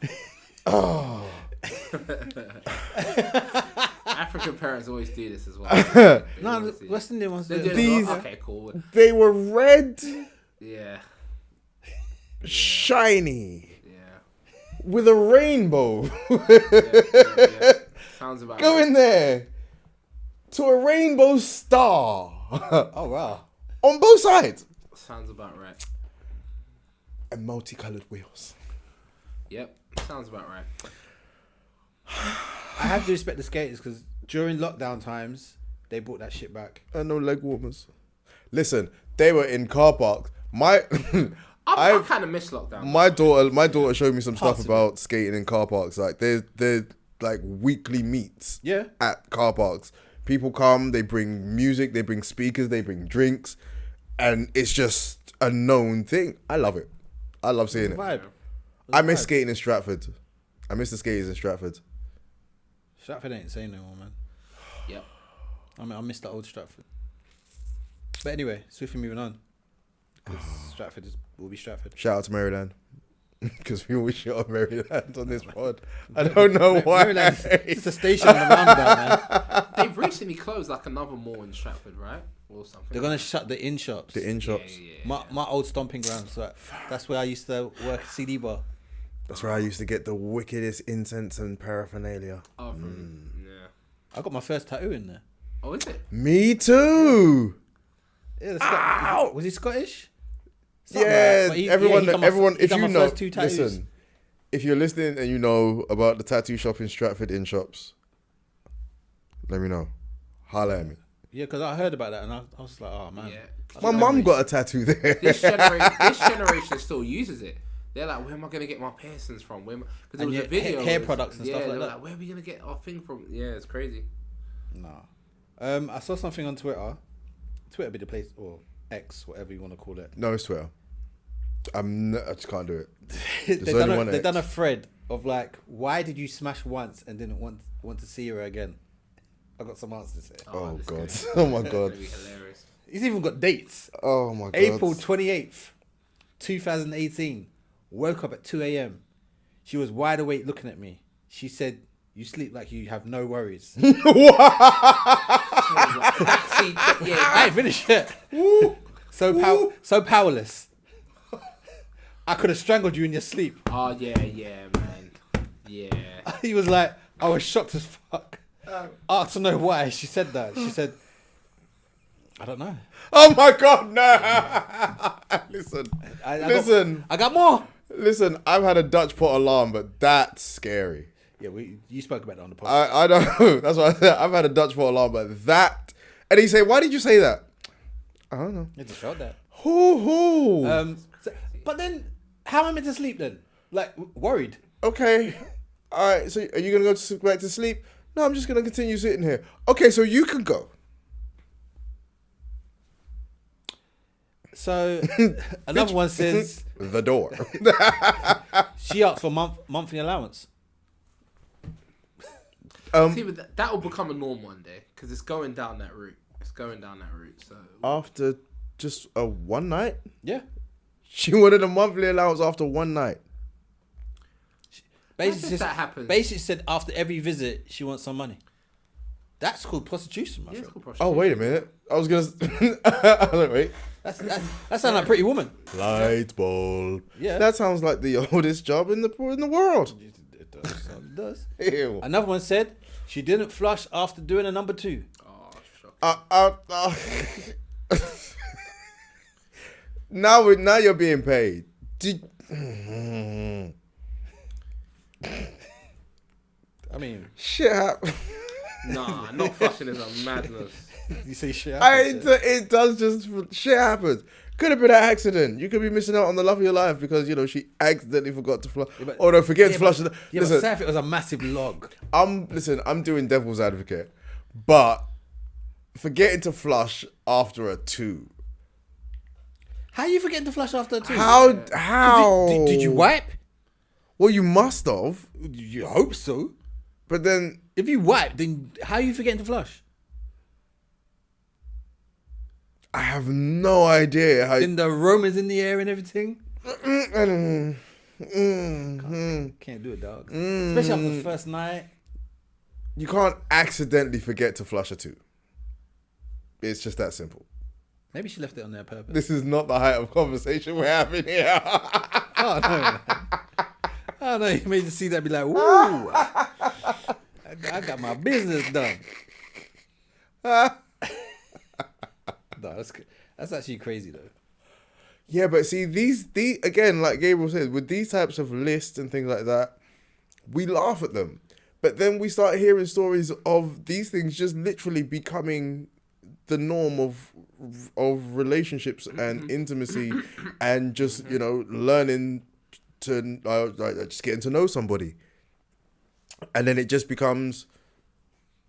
African parents always do this as well. No, West Indian ones do. These, okay, cool. they were red, Yeah. shiny, Yeah. with a rainbow. Yeah. Sounds about Go right. in there to a rainbow star Oh wow. on both sides. Sounds about right. And multicolored wheels. Yep. Sounds about right. I have to respect the skaters because during lockdown times they brought that shit back. And no leg warmers. Listen, they were in car parks. I kind of miss lockdown. My daughter showed me some Parts stuff of about skating in car parks. Like they're like weekly meets. Yeah. At car parks. People come, they bring music, they bring speakers, they bring drinks, and it's just a known thing. I love it. I love seeing it. Vibe. I miss skating in Stratford. I miss the skaters in Stratford. Stratford ain't the same no more, man. Yep. I miss the old Stratford. But anyway, swiftly moving on. Because Stratford will be Stratford. Shout out to Maryland. Because we always shit on Maryland on this pod. I don't know why. Maryland, it's a station on the roundabout, man. They've recently closed like another mall in Stratford, right? Or something. They're gonna shut the in shops. The in shops. Yeah. My old stomping grounds. So that's where I used to work at CD bar. That's where I used to get the wickedest incense and paraphernalia. Oh, yeah. I got my first tattoo in there. Oh, is it? Me too. Yeah, was he Scottish? Yeah, But everyone. he If done you my know, first two tattoos. listen. If you're listening and you know about the tattoo shop in Stratford in shops, let me know. Holla at me. Yeah, because I heard about that and I was like, oh man. Yeah. My mum got a tattoo there. This generation still uses it. They're like, where am I gonna get my piercings from? Because there was a video. hair products and stuff like they're that. Where are we gonna get our thing from? Yeah, it's crazy. Nah. I saw something on Twitter. Twitter be the place, or X, whatever you want to call it. No, it's Twitter. I just can't do it. They've done a thread of like, why did you smash once and didn't want to see her again? I got some answers here. Oh this god. is Oh my gonna god. be hilarious. He's even got dates. Oh my god. April 28th, 2018. Woke up at 2 a.m. She was wide awake looking at me. She said, you sleep like you have no worries. I ain't finished yet. So powerless. I could have strangled you in your sleep. Oh yeah, man. Yeah. He was like, I was shocked as fuck. Asked to know why she said that. She said, I don't know. Oh my god, no. Listen. I got more. Listen, I've had a Dutch pot alarm, but that's scary. Yeah, you spoke about that on the podcast. I know. That's what I said. I've had a Dutch pot alarm, but that. And he said, why did you say that? I don't know. I just felt that. Hoo. But then, how am I meant to sleep then? Like, worried. Okay. All right. So are you going to go back to sleep? No, I'm just going to continue sitting here. Okay, so you can go. So, another one says... The door. She asked for monthly allowance. See, but that will become a norm one day because it's going down that route. So After just a one night, Yeah. she wanted a monthly allowance after one night. Basically, that happens. Basically said after every visit, she wants some money. That's called prostitution, my yeah, it's friend. called prostitution. Oh, wait a minute. I was gonna. Wait. That sounds like Pretty Woman. Light bulb. Yeah. That sounds like the oldest job in the world. It does. It does. Ew. Another one said she didn't flush after doing a number 2. Oh, shocking. Now you're being paid. I mean, Shit happens. Nah, not flushing is a madness. you say shit. It does just shit happens. Could have been an accident. You could be missing out on the love of your life because she accidentally forgot to flush. Yeah, but- Or no, forget to Yeah, flush. but Listen, say if it was a massive log. I'm doing devil's advocate, but forgetting to flush after a 2. How you forgetting to flush after a 2? How? Did you wipe? Well, you must have. You hope so. But then If you wipe, then how are you forgetting to flush? I have no idea how. Then the aroma's in the air and everything. Mm. Can't do it, dog. Especially after the first night. You can't accidentally forget to flush a 2. It's just that simple. Maybe she left it on there on purpose. This is not the height of conversation we're having here. Oh no! Man. Oh no! You made to see that, be like, "Woo! I got my business done." No, that's actually crazy though. Yeah, but see, these again, like Gabriel said, with these types of lists and things like that, we laugh at them. But then we start hearing stories of these things just literally becoming the norm of relationships and intimacy, and just learning to just getting to know somebody, and then it just becomes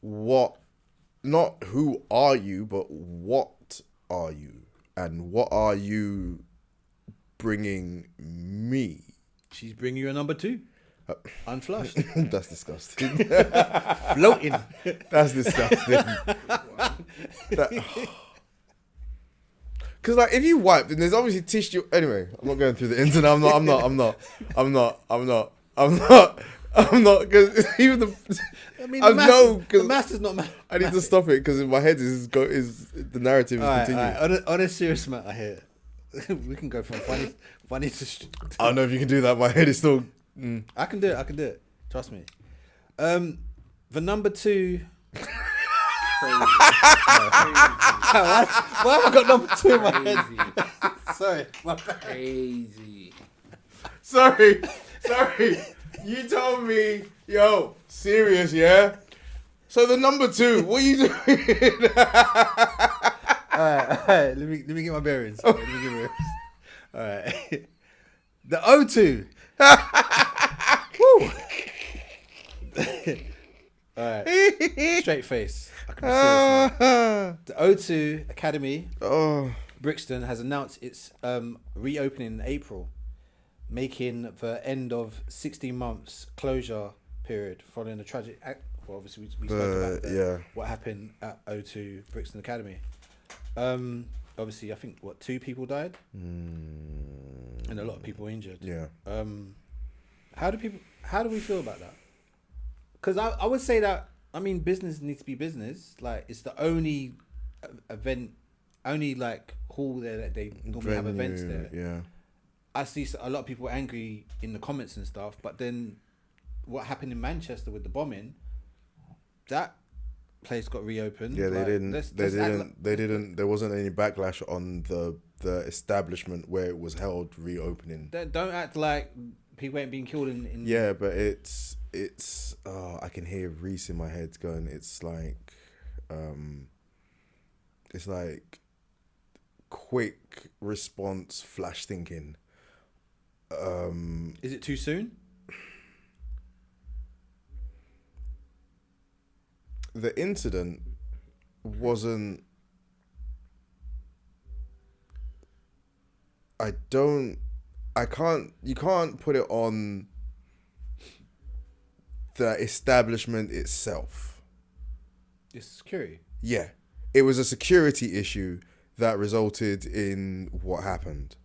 not who are you, but what are you, and what are you bringing me? She's bringing you a number 2, unflushed, That's disgusting. floating. That's disgusting. Because like if you wipe, then there's obviously tissue. Anyway, I'm not going through the internet. I'm not. Because even the. I mean, I the know, 'cause the master's not mad. I need to stop it because in my head is the narrative is continuing. On a serious matter here, we can go from funny to. I don't know if you can do that. My head is still. I can do it. Trust me. The number 2. Crazy. Why have I got number 2 in my head? Sorry, my bad. Crazy. Sorry. You told me, yo, serious, yeah? So the number 2, what are you doing? Alright, let me get my bearings. All right. The O2. Woo. Alright. Straight face. I can be serious now. The O2 Academy, Brixton, has announced its reopening in April, making the end of 16 months closure period following a tragic act. Well, obviously we spoke about what happened at O2 Brixton Academy. Obviously, I think 2 people died, and a lot of people injured. Yeah. How do we feel about that? Because I would say that, I mean, business needs to be business. Like, it's the only hall there that they normally have events there. Yeah. I see a lot of people angry in the comments and stuff, but then what happened in Manchester with the bombing, that place got reopened. Yeah, they Like, didn't. let's They act didn't. They didn't. There wasn't any backlash on the establishment where it was held reopening. Don't act like people ain't being killed in. Yeah, but it's. Oh, I can hear Reese in my head going. It's like quick response, flash thinking. Is it too soon? The incident wasn't. You can't put it on the establishment itself. It's security. Yeah. It was a security issue that resulted in what happened.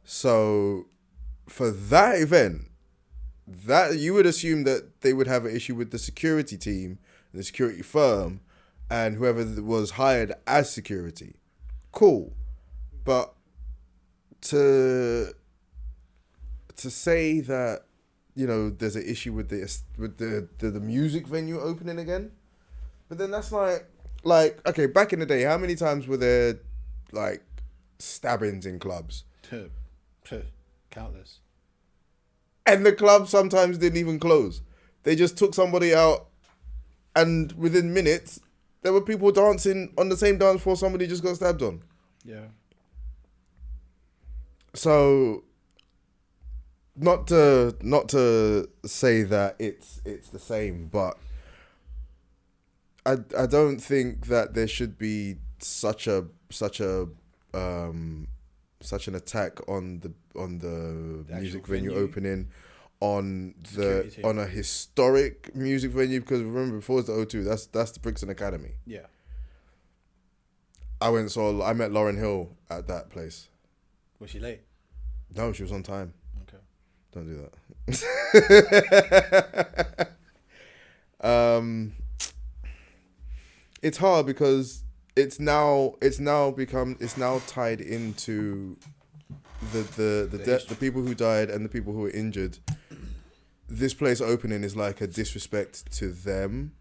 So for that event, that you would assume that they would have an issue with the security team, the security firm, and whoever was hired as security. Cool. But to say that, you know, there's an issue with the music venue opening again, but then that's like okay, back in the day, how many times were there like stabbings in clubs? Countless. And the club sometimes didn't even close. They just took somebody out, and within minutes, there were people dancing on the same dance floor somebody just got stabbed on. Yeah. So, not to say that it's the same, but I don't think that there should be such an attack on the music venue opening, on a historic music venue, because remember, before it was the O2, that's the Brixton Academy. Yeah. I met Lauryn Hill at that place. Was she late? No, she was on time. Okay. Don't do that. It's hard because it's now tied into the people who died and the people who were injured. This place opening is like a disrespect to them.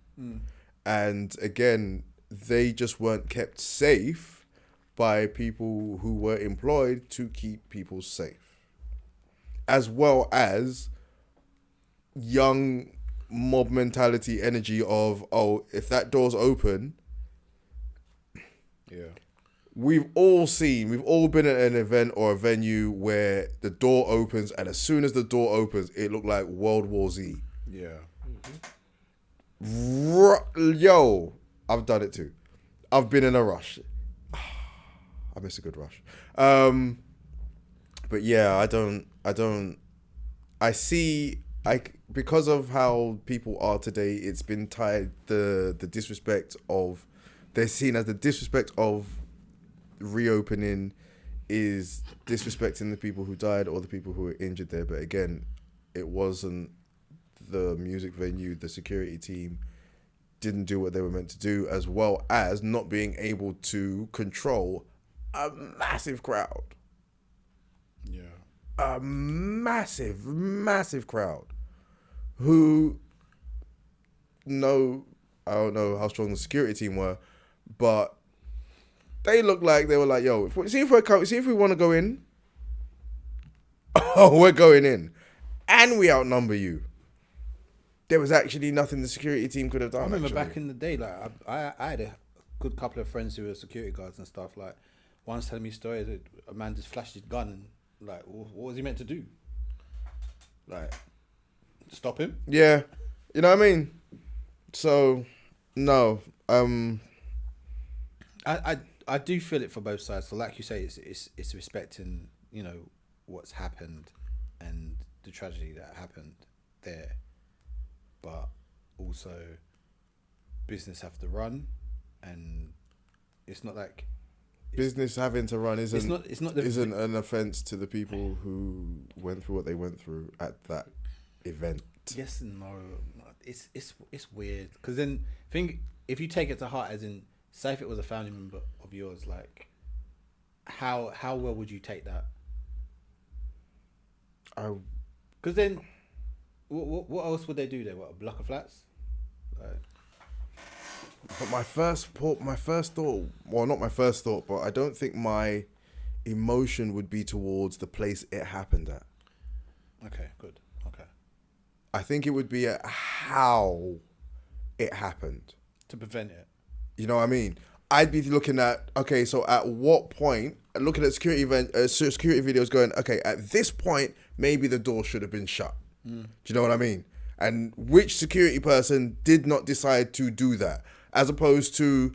And again, they just weren't kept safe by people who were employed to keep people safe, as well as young mob mentality energy of, oh, if that door's open. Yeah. We've all been at an event or a venue where the door opens, and as soon as the door opens, it looked like World War Z. Yeah. Yo, I've done it too. I've been in a rush. I miss a good rush. But yeah, because of how people are today, it's been tied, they're seen as the disrespect of reopening is disrespecting the people who died or the people who were injured there. But again, it wasn't the music venue, the security team didn't do what they were meant to do, as well as not being able to control a massive crowd. Yeah. A massive, massive crowd who I don't know how strong the security team were, but they looked like they were like, yo, see if we want to go in. Oh, we're going in. And we outnumber you. There was actually nothing the security team could have done. I remember back in the day, like I had a good couple of friends who were security guards and stuff. Like, one's telling me stories that a man just flashed his gun and like, what was he meant to do? Like, stop him? Yeah, you know what I mean. So, no, I do feel it for both sides. So, like you say, it's respecting, you know, what's happened and the tragedy that happened there. But also, business have to run, and it's not like business having to run isn't an offense to the people who went through what they went through at that event. Yes and no. It's weird because then think if you take it to heart, as in, say if it was a family member of yours, like how well would you take that? Because then. What else would they do there? What, a block of flats? But my first thought, well, not my first thought, but I don't think my emotion would be towards the place it happened at. Okay, good. Okay. I think it would be at how it happened. To prevent it. You know what I mean? I'd be looking at, okay, so at what point, looking at security videos going, okay, at this point, maybe the door should have been shut. Do you know what I mean? And which security person did not decide to do that, as opposed to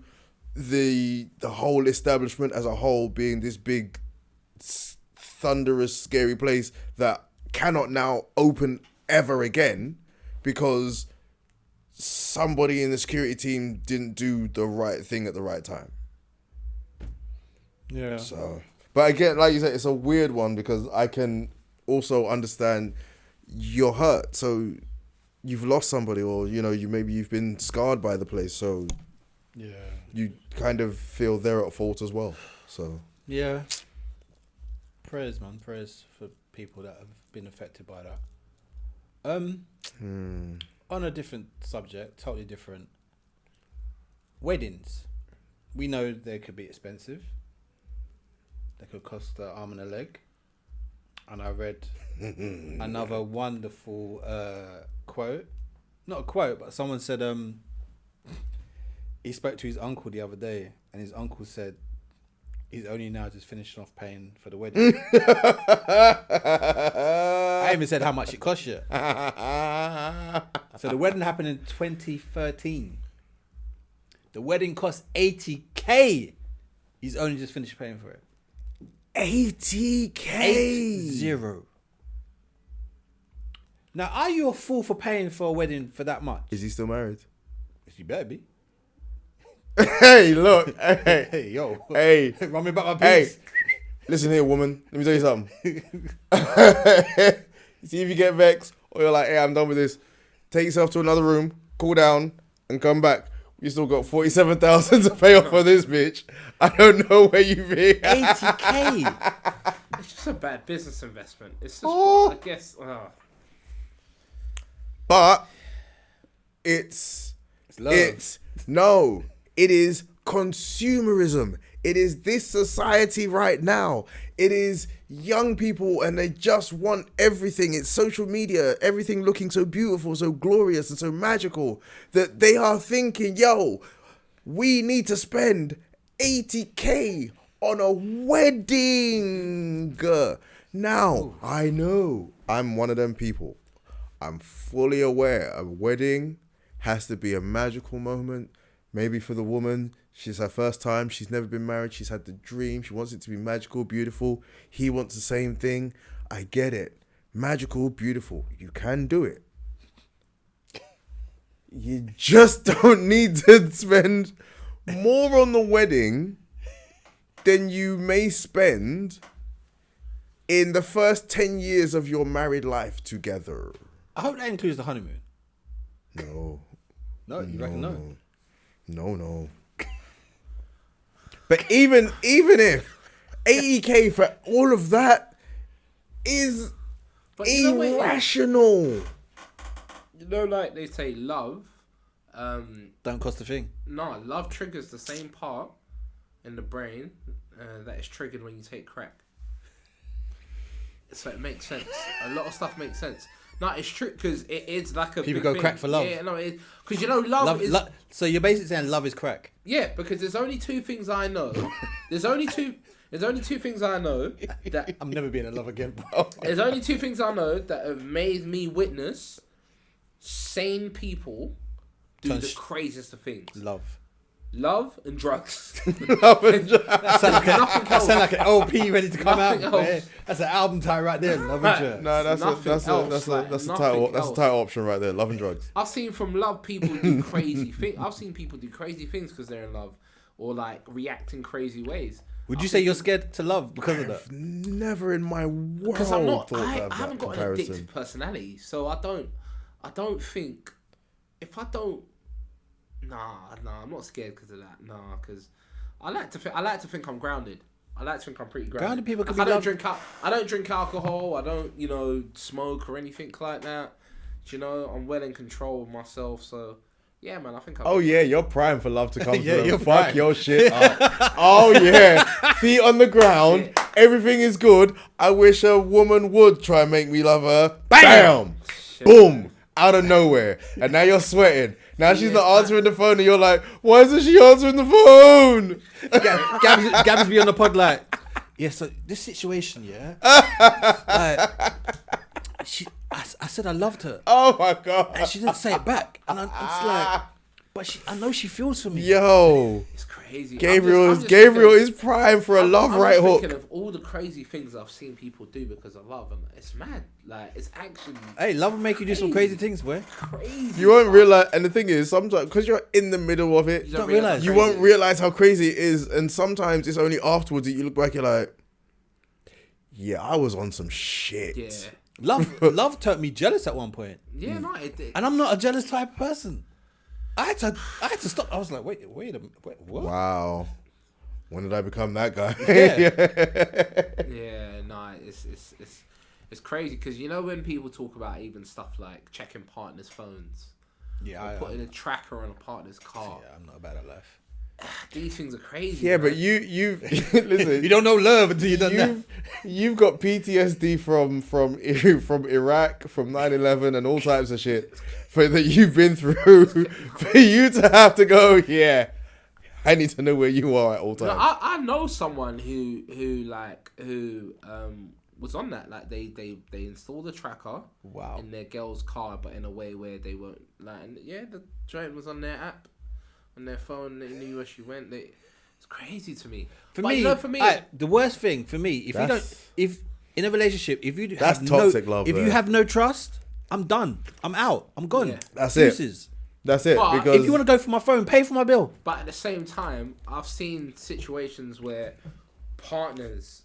the whole establishment as a whole being this big, thunderous, scary place that cannot now open ever again because somebody in the security team didn't do the right thing at the right time. Yeah. So, but again, like you said, it's a weird one because I can also understand you're hurt. So you've lost somebody, or maybe you've been scarred by the place. So Yeah. you kind of feel they're at fault as well. So Yeah. Prayers, man. Prayers for people that have been affected by that. On a different subject, totally different. Weddings. We know they could be expensive. They could cost an arm and a leg. And I read another wonderful quote. Not a quote, but someone said he spoke to his uncle the other day, and his uncle said he's only now just finishing off paying for the wedding. I even said how much it cost you. So the wedding happened in 2013. The wedding cost 80k. He's only just finished paying for it. 80k. 80. Now, are you a fool for paying for a wedding for that much? Is he still married? You better be. Hey, look. Hey, Hey, yo. hey. Run me back my Hey, piece. listen here, woman. Let me tell you something. See if you get vexed, or you're like, hey, I'm done with this. Take yourself to another room, cool down, and come back. You still got 47,000 to pay off for this bitch. I don't know where you be. 80k. It's just a bad business investment. It's just, I guess. But it's love. It is consumerism. It is this society right now. It is young people, and they just want everything. It's social media, everything looking so beautiful, so glorious, and so magical that they are thinking, yo, we need to spend 80k on a wedding. Now, I know I'm one of them people. I'm fully aware a wedding has to be a magical moment. Maybe for the woman, she's her first time. She's never been married. She's had the dream. She wants it to be magical, beautiful. He wants the same thing. I get it. Magical, beautiful. You can do it. You just don't need to spend more on the wedding than you may spend in the first 10 years of your married life together. I hope that includes the honeymoon. No. No, you reckon no? No. But even if 80k for all of that is irrational. Like they say, love. Don't cost a thing. No, love triggers the same part in the brain that is triggered when you take crack. So it makes sense. A lot of stuff makes sense. No, it's true because it is like a People big go thing. crack for love. Yeah, no, it is because love is. So you're basically saying love is crack. Yeah, because there's only two things I know. There's only two things I know that I'm never being in love again. there's only two things I know that have made me witness sane people do the craziest of things. Love and drugs. Love and drugs. That sounds like an LP ready to come out. Man. That's an album title right there. Love and drugs. No, that's the title. That's the title option right there. Love and drugs. I've seen from love people do crazy things. I've seen people do crazy things because they're in love, or like react in crazy ways. Would you say you're scared to love because of that? Never in my world. Because I'm not. I haven't got an addictive personality, so I don't think if I don't. Nah, I'm not scared because of that. Nah, because I like to think I'm grounded. I like to think I'm pretty grounded. Grounded people can be I don't drink alcohol. I don't, smoke or anything like that. I'm well in control of myself. So yeah, man, I think. You're primed for love to come. Yeah, you're fuck primed. your shit up. Oh yeah, feet on the ground. Shit. Everything is good. I wish a woman would try and make me love her. Bam, shit, boom, man. Out of nowhere, and now you're sweating. Now she's not answering the phone, and you're like, "Why isn't she answering the phone?" Gabby's be on the pod like, yeah. So this situation, yeah. I said I loved her. Oh my god! And she didn't say it back, and I'm just like, but I know she feels for me. Yo, It's crazy. Gabriel I'm just Gabriel thinking- is prime for a love I'm right just hook. thinking of all the crazy things I've seen people do because of love, and it's mad. Like it's actually Hey, love will make you do some crazy things, boy. crazy. You won't realize, and the thing is, sometimes because you're in the middle of it, You don't realise. you won't realize how crazy it is, and sometimes it's only afterwards that you look back, you're like, yeah, I was on some shit. Yeah. Love turned me jealous at one point, Yeah, no, and I'm not a jealous type of person. I had to stop. I was like, wait a minute, what? Wow. When did I become that guy? Yeah. Yeah, no, it's crazy because you know when people talk about even stuff like checking partners' phones, Yeah, or putting a tracker on a partner's car. Yeah, I'm not about that life. These things are crazy. Yeah, man. but you listen. You don't know love until you've done that. You've got PTSD from Iraq, from 9/11, and all types of shit that you've been through. For you to have to go, yeah, I need to know where you are at all No, times. I know someone who was on that. Like they installed a tracker Wow. in their girl's car, but in a way where they weren't like. And yeah, the joint was on their app, on their phone. They knew where she went. It's crazy to me. For But, me, you know, for me, the worst thing for me, if in a relationship, if you That's have toxic love if there. you have no trust, I'm done. I'm out. I'm gone. Yeah. That's it. Deuces. That's it. But Because If you want to go for my phone, pay for my bill. but at the same time, I've seen situations where partners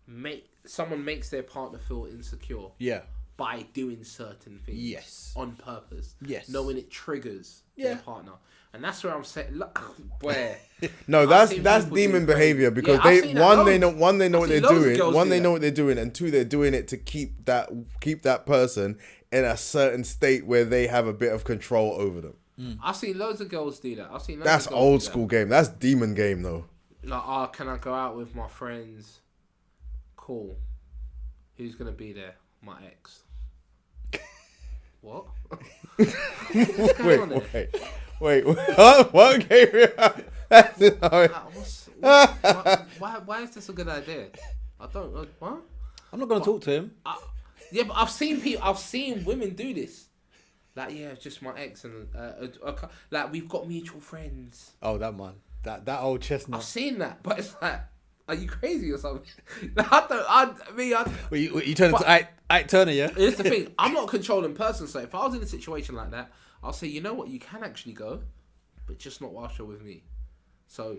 makes their partner feel insecure Yeah. by doing certain things. Yes. On purpose. Yes. Knowing it triggers Yeah. their partner. And that's where I'm saying, look, where no, I've that's seen that's people do demon crazy. behavior because Yeah, I've seen that they know loads. what I've they're seen loads of doing, girls do they that. know what they're doing, and two, they're doing it to keep that person in a certain state where they have a bit of control over them. I've seen loads of girls do that. That's old school game. That's demon game though. Like, can I go out with my friends? Cool. Who's gonna be there? My ex. What? What's going on there? Wait. What Gabriel? Why is this a good idea? I don't. What? I'm not gonna talk to him. Yeah, but I've seen women do this. Like, yeah, just my ex and like we've got mutual friends. Oh, that man, that old chestnut. I've seen that, but it's like, are you crazy or something? Like, You turn into Ike Turner, yeah? Here's the thing. I'm not a controlling person, so if I was in a situation like that, I'll say, you know what, you can actually go, but just not whilst you're with me. So,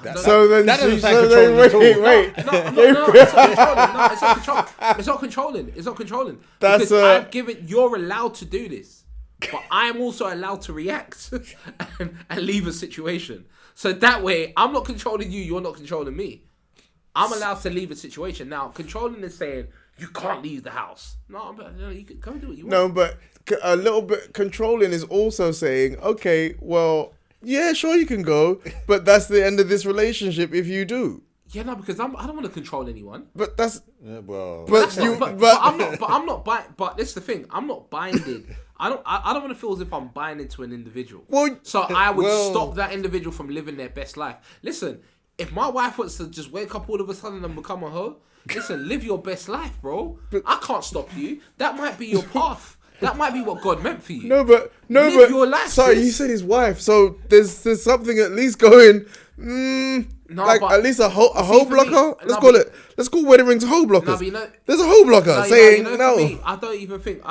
That Wait. doesn't sound controlling at all. No, it's not controlling. It's not controlling. That's, because I've given. You're allowed to do this, but I am also allowed to react and leave a situation. So that way, I'm not controlling you. You're not controlling me. I'm allowed to leave a situation. Now, controlling is saying you can't leave the house. No, you can go do what you want. No, but a little bit controlling is also saying, okay, well, yeah, sure you can go, but that's the end of this relationship if you do. Yeah, no, because I don't want to control anyone. But that's Well, but That's you not, but I'm not. But this is the thing. I'm not binded. I don't want to feel as if I'm binding to an individual. Well, So I would well- stop that individual from living their best life. Listen, if my wife wants to just wake up all of a sudden and become a hoe, listen, live your best life, bro. I can't stop you. That might be your path. That might be what God meant for you. Live your life, sorry, sis. you said his wife, so there's something at least going. No, like but- at least a hoe for me- blocker. no, Let's call wedding rings hoe blockers. No, but you know- there's a hoe blocker No, saying for no. me, I don't even think.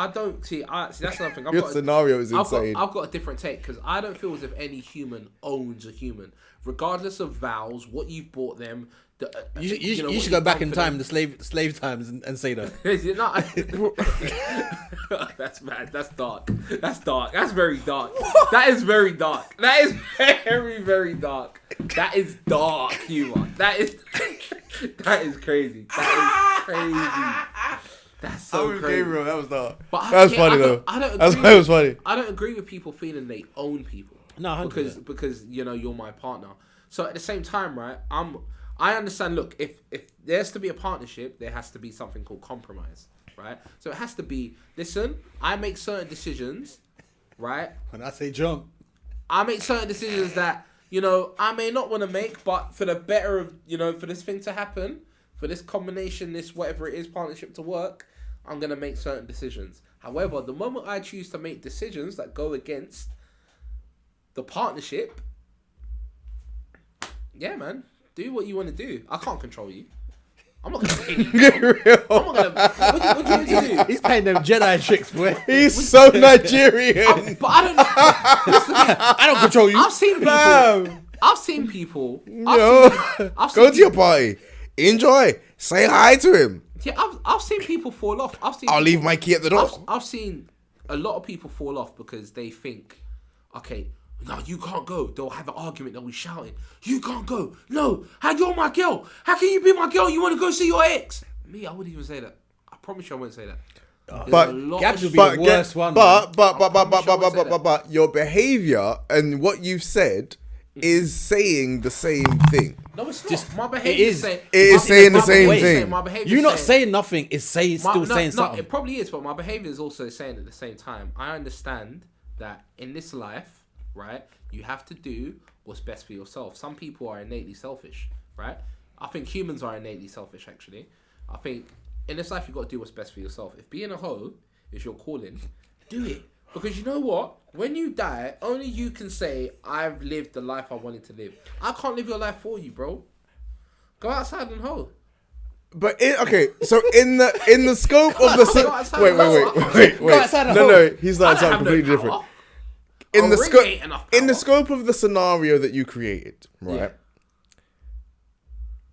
See, that's another thing. Your scenario is insane. I've got a different take because I don't feel as if any human owns a human, regardless of vows, what you've bought them. you what should go you've back done in for time, them. the slave times, and say that. That's mad. That's dark. That's dark. That's very dark. That is very dark. That is very, very dark. That is dark humor. That is crazy. That is crazy. That's so crazy. Gabriel, that was dark. But That was funny though. I don't That agree. was funny. I don't agree with people feeling they own people. No, 100%. because you're my partner. So at the same time, right? I understand. Look, if there's to be a partnership, there has to be something called compromise, right? So it has to be. Listen, I make certain decisions, right? When I say jump, I make certain decisions that I may not want to make, but for the better of for this thing to happen, for this combination, this whatever it is, partnership to work, I'm gonna make certain decisions. However, the moment I choose to make decisions that go against the partnership, yeah, man, do what you want to do. I can't control you. I'm not gonna pay you. Gabriel. I'm not gonna. What do you want to do? He's playing them Jedi tricks, boy. He's so Nigerian. But I don't know. I don't control you. I've seen people. Fam. I've seen people. Yo, I've seen go to your people- party. Enjoy. Say hi to him. Yeah, I've seen people fall off. I'll leave my key at the door. I've seen a lot of people fall off because they think, okay, no, you can't go. They'll have an argument. They'll be shouting, you can't go. No, how you're my girl? How can you be my girl? You want to go see your ex? Me, I wouldn't even say that. I promise you, I wouldn't say that. There's But a lot Gabs of would be the worst one. But your behavior and what you've said is saying the same thing. No, it's not. My behavior is. saying. It is saying the my same behaviour thing. saying- My behavior You're not saying nothing. It's still saying something. It probably is, but my behavior is also saying at the same time. I understand that in this life, right, you have to do what's best for yourself. Some people are innately selfish, right? I think humans are innately selfish, actually. I think in this life, you've got to do what's best for yourself. If being a hoe is your calling, do it. Because you know what? When you die, only you can say, I've lived the life I wanted to live. I can't live your life for you, bro. Go outside and hoe. But so in the scope of Go outside and hoe. wait. Go outside and No, hoe. he's I like don't something have no completely power. different. A In the ring scope, ain't enough in the power. scope of the scenario that you created, right? Yeah.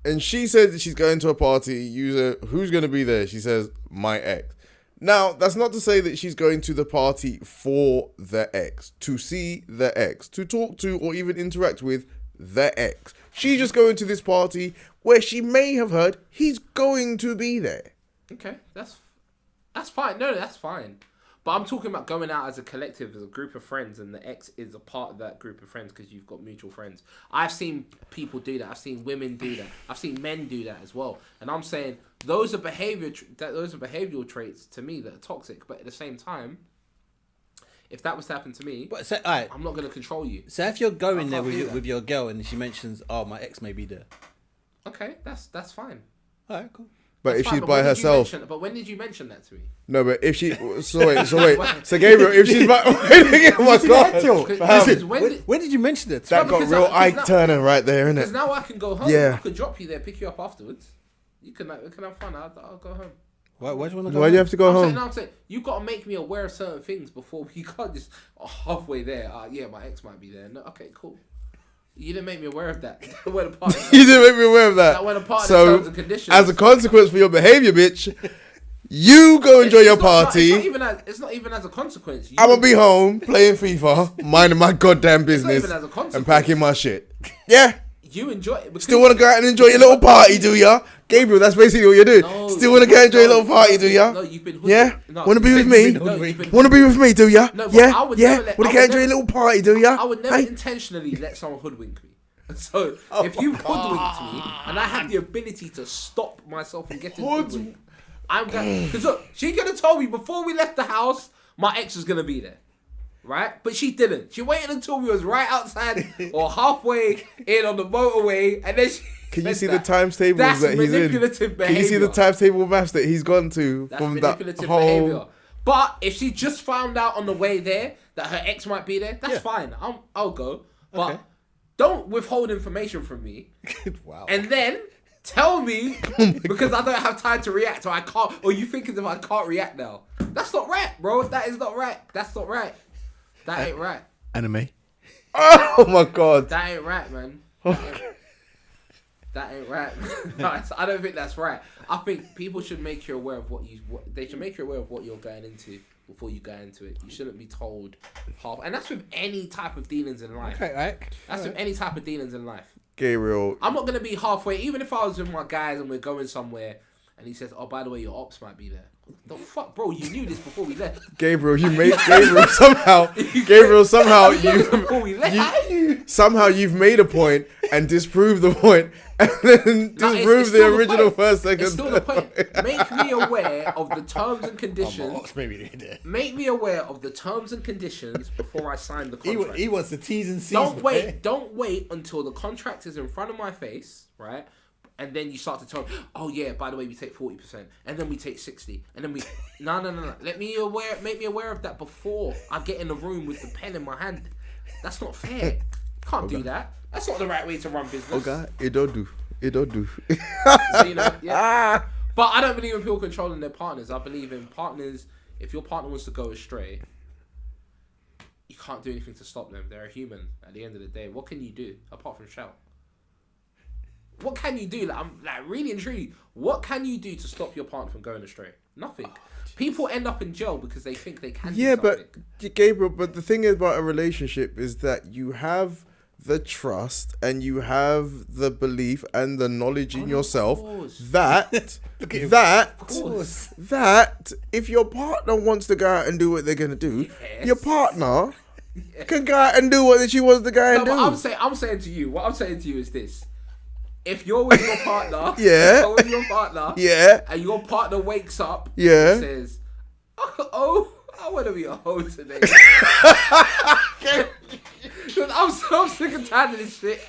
And she said that she's going to a party. Who's going to be there? She says, my ex. Now, that's not to say that she's going to the party for the ex, to see the ex, to talk to or even interact with the ex. She's just going to this party where she may have heard he's going to be there. Okay, that's fine. No, that's fine. But I'm talking about going out as a collective, as a group of friends, and the ex is a part of that group of friends because you've got mutual friends. I've seen people do that. I've seen women do that. I've seen men do that as well. And I'm saying those are behavioral traits to me that are toxic. But at the same time, if that was to happen to me, But so, alright. I'm not going to control you. So if you're going there can't do that. with your girl and she mentions, "Oh, my ex may be there," Okay, that's fine. all right, cool. But That's if fine, she's but by when did you herself, mention- but when did you mention that to me? no. But if she, so wait. So Gabriel, if she's by, oh my god, Because When did you mention it? that got because real because Ike now- Turner right there, Because innit? now I can go home. Yeah. I could drop you there, pick you up afterwards. We can have fun. I'll go home. Why do you want to go? Why do you have to go home? I'm saying you got to make me aware of certain things before you can't just halfway there. Yeah, my ex might be there. No, okay, cool. You didn't make me aware of that. When a part of You didn't make me aware of that. That went a part of the So, terms and conditions. as a consequence for your behavior, bitch, you go enjoy your It's not party. it's not even as a consequence. You- I'm gonna be home playing FIFA, minding my goddamn business, even as a consequence. and packing my shit. Yeah. You enjoy it. Because Still want to go out and enjoy your little party, do ya? Gabriel, that's basically what you're doing. No, Still want to go and enjoy your little party, do ya? No, you've been hoodwinked. Yeah? No, Want to be you've with been- me? No, you've been Want to be with me, do ya? No, but Yeah? I would Yeah? never let- Want I to go would enjoy your never- little party, do ya? I would never Hey? intentionally let someone hoodwink me. So if you hoodwinked me and I had the ability to stop myself from getting hoodwinked, I'm going. Because look, she could have told me before we left the house my ex was gonna be there, right? But she didn't. She waited until we was right outside or halfway in on the motorway, and then she. Can you said see that. the times tables That's that he's in? manipulative Can you see the behaviour. times table match that he's gone to That's from that manipulative whole? behavior. But if she just found out on the way there that her ex might be there, that's fine. I'll go. But Okay. don't withhold information from me Wow. and then tell me because I don't have time to react or I can't, or you think as if I can't react now. That's not right, bro. That is not right. That's not right. That ain't right. Anime. Oh my god! That ain't right, man. That ain't right. No, I don't think that's right. I think people should make you aware of they should make you aware of what you're going into before you go into it. You shouldn't be told half, and that's with any type of dealings in life. Okay, right. That's with any type of dealings in life. Gabriel, I'm not gonna be halfway, even if I was with my guys and we're going somewhere, and he says, "Oh, by the way, your ops might be there." The fuck, bro? You knew this before we left. Gabriel, Gabriel somehow Before we left. somehow you've made a point and disproved the point and then No, it's disprove the still original point. first second. It's still the point. Make me aware of the terms and conditions. Maybe there. Make me aware of the terms and conditions before I sign the contract. He wants the T's and C's. Don't wait until the contract is in front of my face, right? And then you start to tell me, oh yeah, by the way, we take 40%, and then we take 60%, and then we no. Make me aware of that before I get in the room with the pen in my hand. That's not fair. Can't do that. That's not the right way to run business. Okay, it don't do. So, you know, yeah. But I don't believe in people controlling their partners. I believe in partners. If your partner wants to go astray, you can't do anything to stop them. They're a human. At the end of the day, what can you do apart from shout? What can you do? Like, I'm like really intrigued. What can you do to stop your partner from going astray? Nothing. People end up in jail because they think they can. Yeah, do but Gabriel, but the thing about a relationship is that you have the trust and you have the belief and the knowledge in yourself that that if your partner wants to go out and do what they're gonna do, your partner can go out and do what she wants to go and do. I'm saying to you, what I'm saying to you is this: if you're with your partner, and your partner wakes up, and says, "Oh, I want to be a hoe today." I'm so sick and tired of this shit.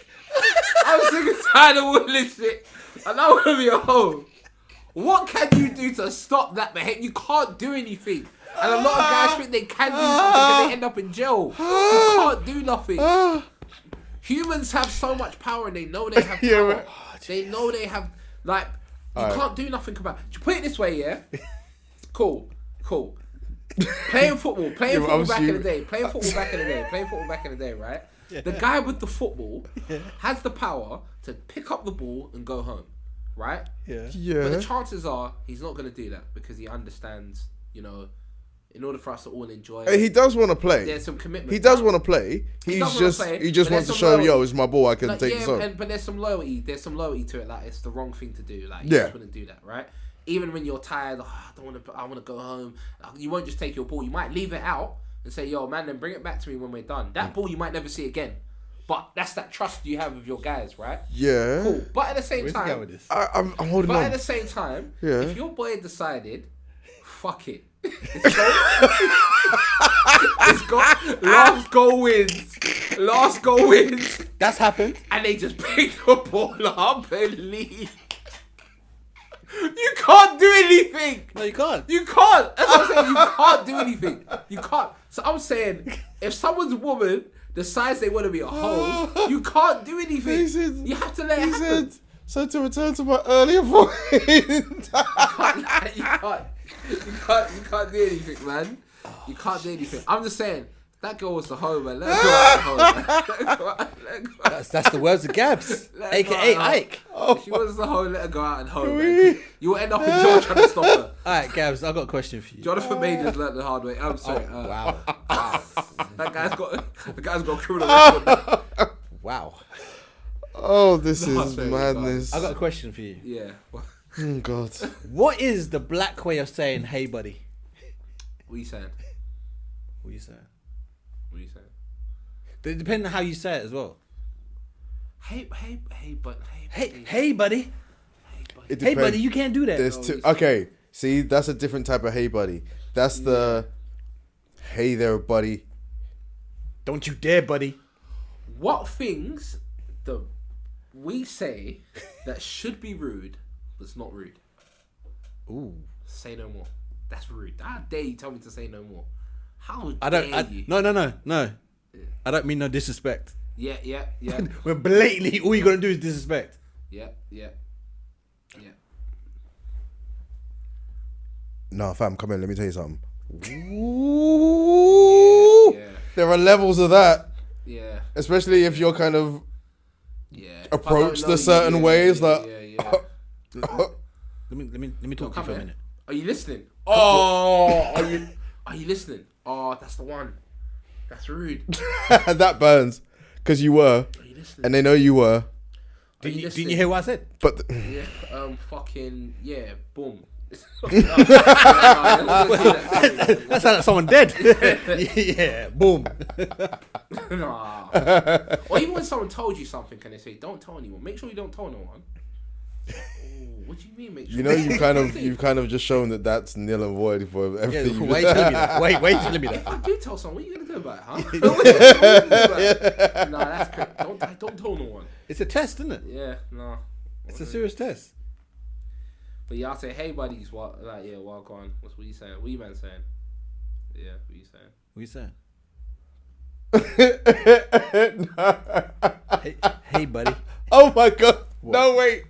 I'm sick and tired of all this shit. And I want to be a hoe. What can you do to stop that behavior? You can't do anything. And a lot of guys think they can do something and they end up in jail. You can't do nothing. Humans have so much power and they know they have power. They know they have, like, you can't do nothing about it. Put it this way, yeah? Cool. Playing football back in the day, right? Yeah. The guy with the football has the power to pick up the ball and go home, right? Yeah. But the chances are he's not going to do that because he understands, you know, in order for us to all enjoy it. He does want to play. There's some commitment. He does want to play. He just wants to show, yo, it's my ball. I can take this on. But there's some loyalty. There's some loyalty to it. Like, it's the wrong thing to do. Like, you just wouldn't do that, right? Even when you're tired, I want to go home. You won't just take your ball. You might leave it out and say, yo, man, then bring it back to me when we're done. That ball you might never see again. But that's that trust you have with your guys, right? Yeah. Cool. But at the same time, I'm holding on. But at the same time, if your boy decided, fuck it. Last goal wins. That's happened. And they just pick the ball up and leave. You can't do anything. No, you can't. You can't. That's what I'm saying. You can't do anything. You can't. So I'm saying, if someone's woman decides they want to be a hoe, you can't do anything. You have to let it happen. So to return to my earlier point, you can't do anything, man. You can't do anything. I'm just saying, that girl was the hoe, man. Let her go out and hoe, man. Let her go out. That's the words of Gabs, a.k.a. Ike. She was the hoe, let her go out and hoe, man. You will end up in jail trying to stop her. Alright, Gabs, I've got a question for you. Jonathan Majors learned the hard way. I'm sorry. Wow. That guy's got a criminal record. Wow. Oh, this is madness. I've got a question for you. Yeah. Oh, God. What is the black way of saying, hey, buddy? What are you saying? What are you saying? Depending on how you say it as well. Hey, buddy. Hey, buddy. Hey, buddy, you can't do that. Okay, see, that's a different type of hey, buddy. That's the hey there, buddy. Don't you dare, buddy. What things we say that should be rude, but it's not rude? Ooh. Say no more. That's rude. How dare you tell me to say no more? How No. I don't mean no disrespect. Yeah. When blatantly all you're gonna do is disrespect. Yeah. No, fam, come in. Let me tell you something. Ooh, yeah. There are levels of that. Yeah. Especially if you're kind of approached a certain ways. Let me talk to you for a minute. Are you listening? Oh, are you listening? Oh, that's the one. That's rude. That burns because you were, and they know you were. Didn't you hear what I said? But boom. That sounds like someone dead. Yeah, boom. Nah. Or even when someone told you something, can they say, "Don't tell anyone"? Make sure you don't tell no one. What do you mean? Make sure. You know, you've kind of just shown that that's nil and void for everything. Yeah, wait telling me that. Wait telling me that. If I do tell someone, what are you gonna do about it, huh? What are you gonna do about it? Nah, that's crazy. Don't tell no one. It's a test, isn't it? Yeah, no. It's a serious test. But y'all say, hey buddies, walk on. What you saying? What you man saying? Yeah, what you saying? What you saying? Hey, buddy. Oh my god. What? No, wait.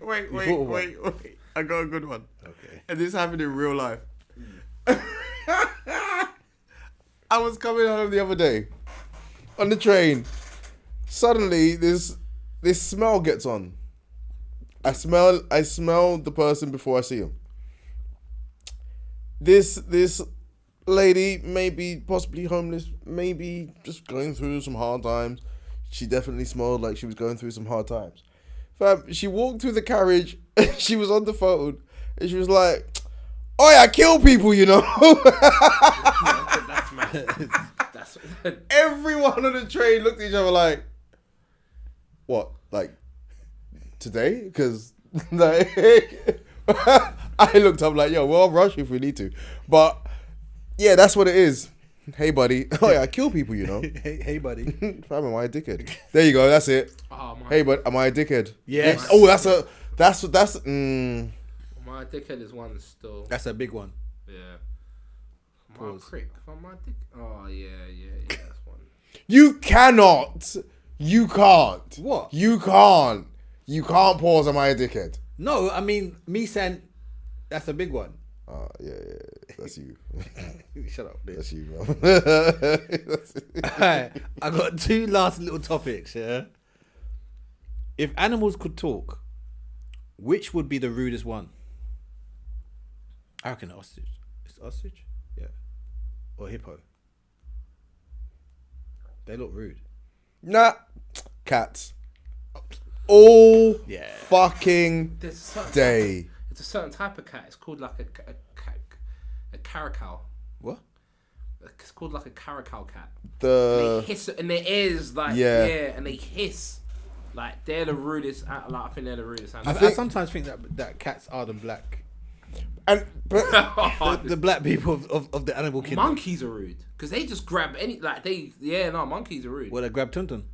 I got a good one. Okay. And this happened in real life. I was coming home the other day on the train. Suddenly, this smell gets on. I smell the person before I see him. This lady, maybe possibly homeless, maybe just going through some hard times. She definitely smelled like she was going through some hard times. Fam, she walked through the carriage. She was on the phone, and she was like, "Oh, I kill people, you know." That's mad. That's Everyone on the train looked at each other like, "What? Like today?" Because like, I looked up like, "Yo, well, I'll rush if we need to," but yeah, that's what it is. Hey, buddy. Oh yeah, I kill people, you know. Hey, buddy. Fam, am I a dickhead? There you go. That's it. oh, my, Hey, but am I a dickhead? Yes. Oh, that's. my dickhead is one still. That's a big one. Yeah. My Pause. prick. From my dick. Oh yeah. That's one. You cannot. You can't. What? You can't. You can't pause. Am I a dickhead? No, I mean, me saying that's a big one. Yeah. That's you. Shut up, bitch. That's you, bro. Alright, I got two last little topics, yeah? If animals could talk, which would be the rudest one? I reckon ostrich. Is it ostrich? Yeah. Or hippo. They look rude. Nah. Cats. All Yeah. fucking There's a certain day. It's a certain type of cat. It's called like a caracal. What? It's called like a caracal cat. The They hiss and their ears like Yeah. and they hiss. Like they're the rudest. Like I think they're the rudest. I animals. sometimes think that cats are the black, and but the black people of the animal kingdom. Monkeys are rude because they just grab any like monkeys are rude. Well, they grab Tuntun.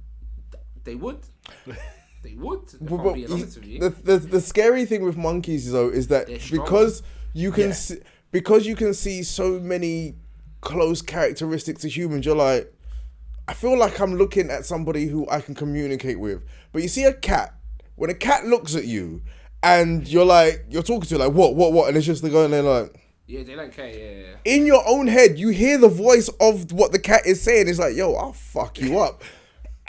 They would. They would. If But- I'm but being honest with you. the scary thing with monkeys though is that They're strong. because you can Yeah. see, so many close characteristics of humans, you're like, I feel like I'm looking at somebody who I can communicate with. But you see a cat, when a cat looks at you and you're talking to it like what, and it's just going there like, Yeah, they don't care. Yeah. in your own head, you hear the voice of what the cat is saying. It's like, yo, I'll fuck you up.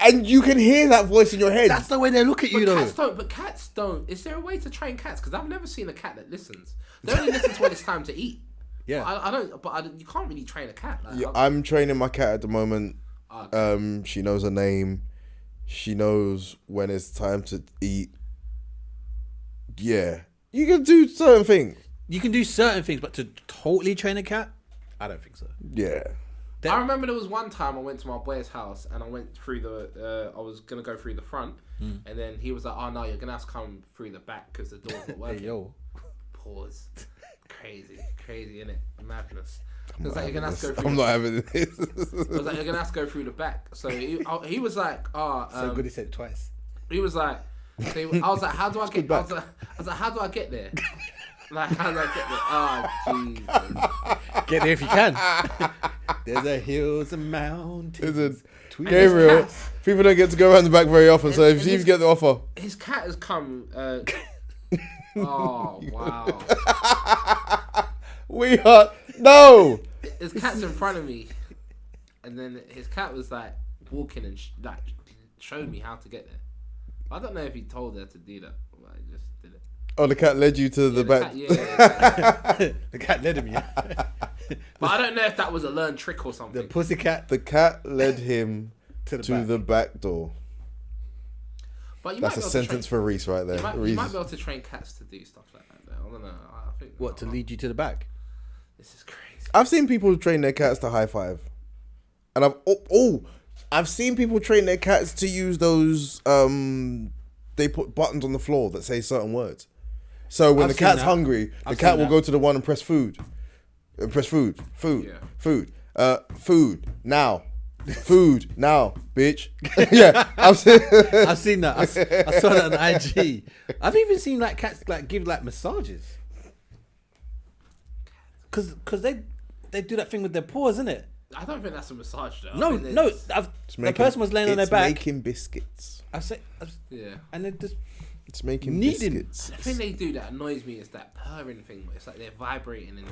And you can hear that voice in your head. That's the way they look at you, though. Cats don't. Is there a way to train cats? Because I've never seen a cat that listens. They only listen to when it's time to eat. Yeah. I don't. But you can't really train a cat. Like, Yeah, I'm training my cat at the moment. Okay. She knows her name. She knows when it's time to eat. Yeah. You can do certain things. You can do certain things, but to totally train a cat, I don't think so. Yeah. I remember there was one time I went to my boy's house and I went through I was gonna go through the front, and then he was like, "Oh no, you're gonna have to come through the back because the door's not working." Hey, yo. Pause. Crazy, innit? Madness. It was like you're gonna have to go through. I'm not having this. It was like you're gonna have to go through the back. So he was like, So good he said it twice. He was like, I was like, how do I get? I was like, how do I get there? Like, how do I get there? Oh, Jesus. Get there if you can. There's a hills and mountains. Listen, Tweet. Gabriel, cats. people don't get to go around the back very often, so if you his- get the offer. His cat has come. Oh, wow. We are... No! His cat's in front of me. And then his cat was like walking and showed me how to get there. I don't know if he told her to do that, but I just did it. Oh, the cat led you to the back. Cat, yeah. The cat led him, yeah. But I don't know if that was a learned trick or The something. pussycat The cat led him to the to back. the back door. But you That's might a be able to sentence for Reese right there. You Reese. might be able to train cats to do stuff like that. Though. I don't know. I think What, to lead you to the back? This is crazy. I've seen people train their cats to high five. And I've seen people train their cats to use those they put buttons on the floor that say certain words. So when I've the seen cat's that. hungry, the I've cat seen will that. go to the one and press food. Press food. Yeah. Food now. Food now, bitch. Yeah, I've seen I've seen that. I saw that on IG. I've even seen like cats like give like massages. Cause they do that thing with their paws, isn't it? I don't think that's a massage though. No, no. The person was laying on their back. It's making biscuits. Yeah. And it just It's making Kneading. biscuits. The thing they do that annoys me is that purring thing. It's like they're vibrating and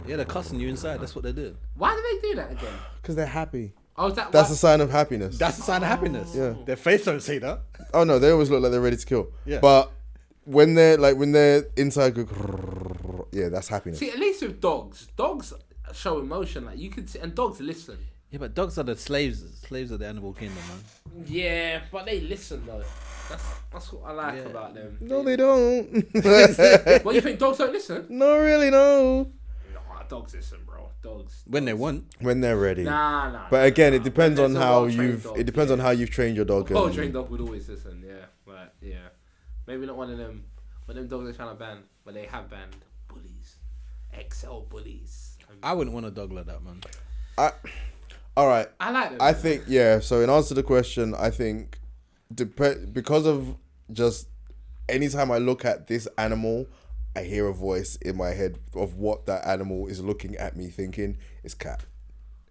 yeah, they're cussing you inside. That's what they do. Why do they do that again? Because they're happy. Oh, is that That's why? a sign of happiness. That's a sign of happiness. Yeah. Their face don't say that. Oh no, they always look like they're ready to kill. Yeah. But when they're inside, go, yeah, that's happiness. See, at least with dogs show emotion. Like you could see, and dogs listen. Yeah, but dogs are the slaves of the animal kingdom, man. Yeah, but they listen though. That's what I like Yeah. about them. No, they don't. What, you think dogs don't listen? No, really, no. Nah, dogs listen, bro. Dogs. When they want. When they're ready. Nah. But again, it nah. depends When on there's a how well-trained you've. dog, It depends on how you've trained your dog. A and- well-trained dog would always listen. Yeah, but yeah, maybe not one of them. But them dogs are trying to ban, but they have banned bullies, XL bullies. I wouldn't want a dog like that, man. All right. I like them. I think So in answer to the question, I think because of just anytime I look at this animal, I hear a voice in my head of what that animal is looking at me thinking. It's cat.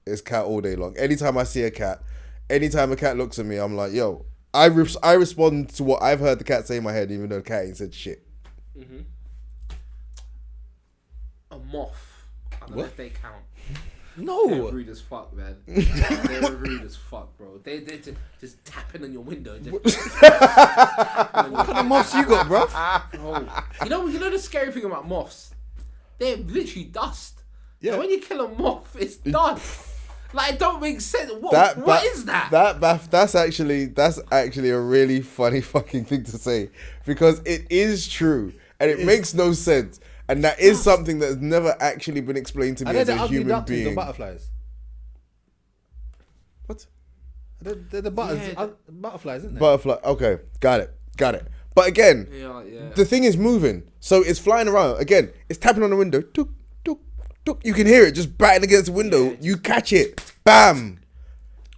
It's cat all day long. Anytime I see a cat, anytime a cat looks at me, I'm like, yo. I respond to what I've heard the cat say in my head, even though the cat ain't said shit. Mm-hmm. A moth. I don't know if they count. They're No. rude as fuck, man. They're rude as fuck, bro. They're just tapping on your window. Just What kind of moths you got, bro? bro. You know the scary thing about moths? They're literally dust. Yeah. And when you kill a moth, it's done. Like, it don't make sense. What is that? That's actually a really funny fucking thing to say, because it is true and it makes no sense, and that is something that's never actually been explained to me Are they as the a ugly human ducklings or being. butterflies? What? They're the butterflies, isn't they? Butterfly. Okay, got it. But again, Yeah. the thing is moving, so it's flying around. Again, it's tapping on the window. Tuk, tuk, tuk. You can hear it just batting against the window. You catch it, bam.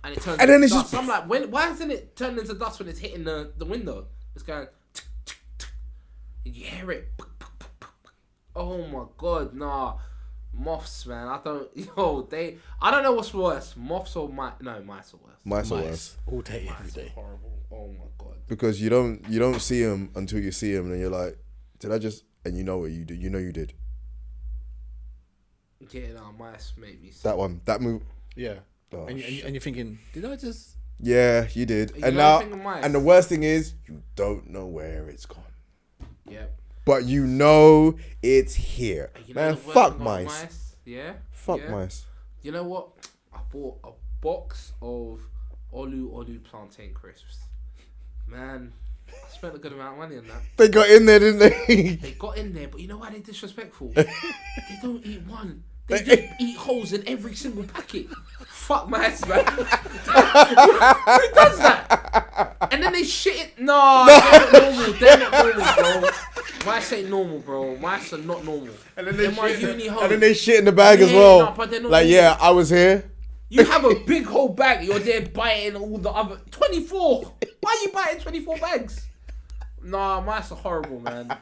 And it turns And then into it's dust. just- I'm like, why hasn't it turned into dust when it's hitting the window? It's going. Tick, tick, tick. You hear it. Oh my god, nah. Moths, man. I don't know what's worse. Moths or mice? No, mice are worse. Mice are worse. All day, every Mice are day. horrible. Oh my god. Because you don't see them until you see them, and then you're like, did I just? And you know what you did. You know you did. Yeah, no, mice make me sick. That one. That move. Yeah. Oh, and you're thinking, did I just... Yeah, you did. You And know now, the thing with mice? and the worst thing is, you don't know where it's gone, Yep. but you know it's here. And you know Man, the worst fuck thing about mice. Yeah. Fuck Yeah? mice. You know what? I bought a box of Olu plantain crisps. Man, I spent a good amount of money on that. They got in there, didn't they? They got in there, but you know why they're disrespectful? They don't eat one. They just eat holes in every single packet. Fuck mice, man. Who does that? And then they shit it. No, they're not normal. They're not normal, bro. Mice ain't normal, bro. Mice are not normal. And then In my uni home. and then they shit in the bag as Yeah, well. no, but they're not Like, normal. yeah, I was here. You have a big whole bag. You're there biting all the other 24. Why are you biting 24 bags? Nah, mice are horrible, man.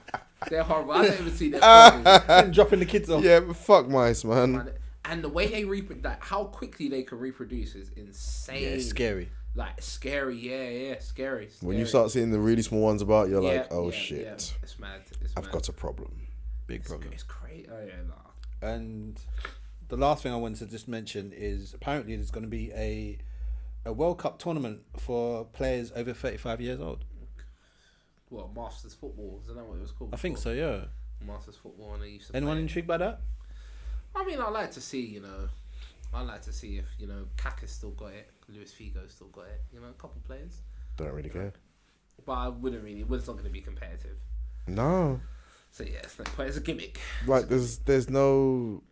They're horrible. I don't even see that. and dropping the kids off. Yeah, but fuck mice, man. And the way they reproduce, like how quickly they can reproduce is insane. Yeah, it's scary. Like scary, yeah, scary. When you start seeing the really small ones about, you're like, oh yeah, shit, yeah. It's mad. It's I've mad. got a problem. Big problem. It's crazy. Oh yeah, nah. And the last thing I wanted to just mention is apparently there's going to be a World Cup tournament for players over 35 years old. What, Masters football? Isn't that what it was called? I think so, yeah. Masters football, and they used to. Anyone play. intrigued by that? I mean, I like to see, I like to see if Kaka's still got it, Luis Figo's still got it. A couple players. Don't really care. But I wouldn't really. It's not going to be competitive. No. So yeah, it's no point. It's a gimmick. Like, there's no.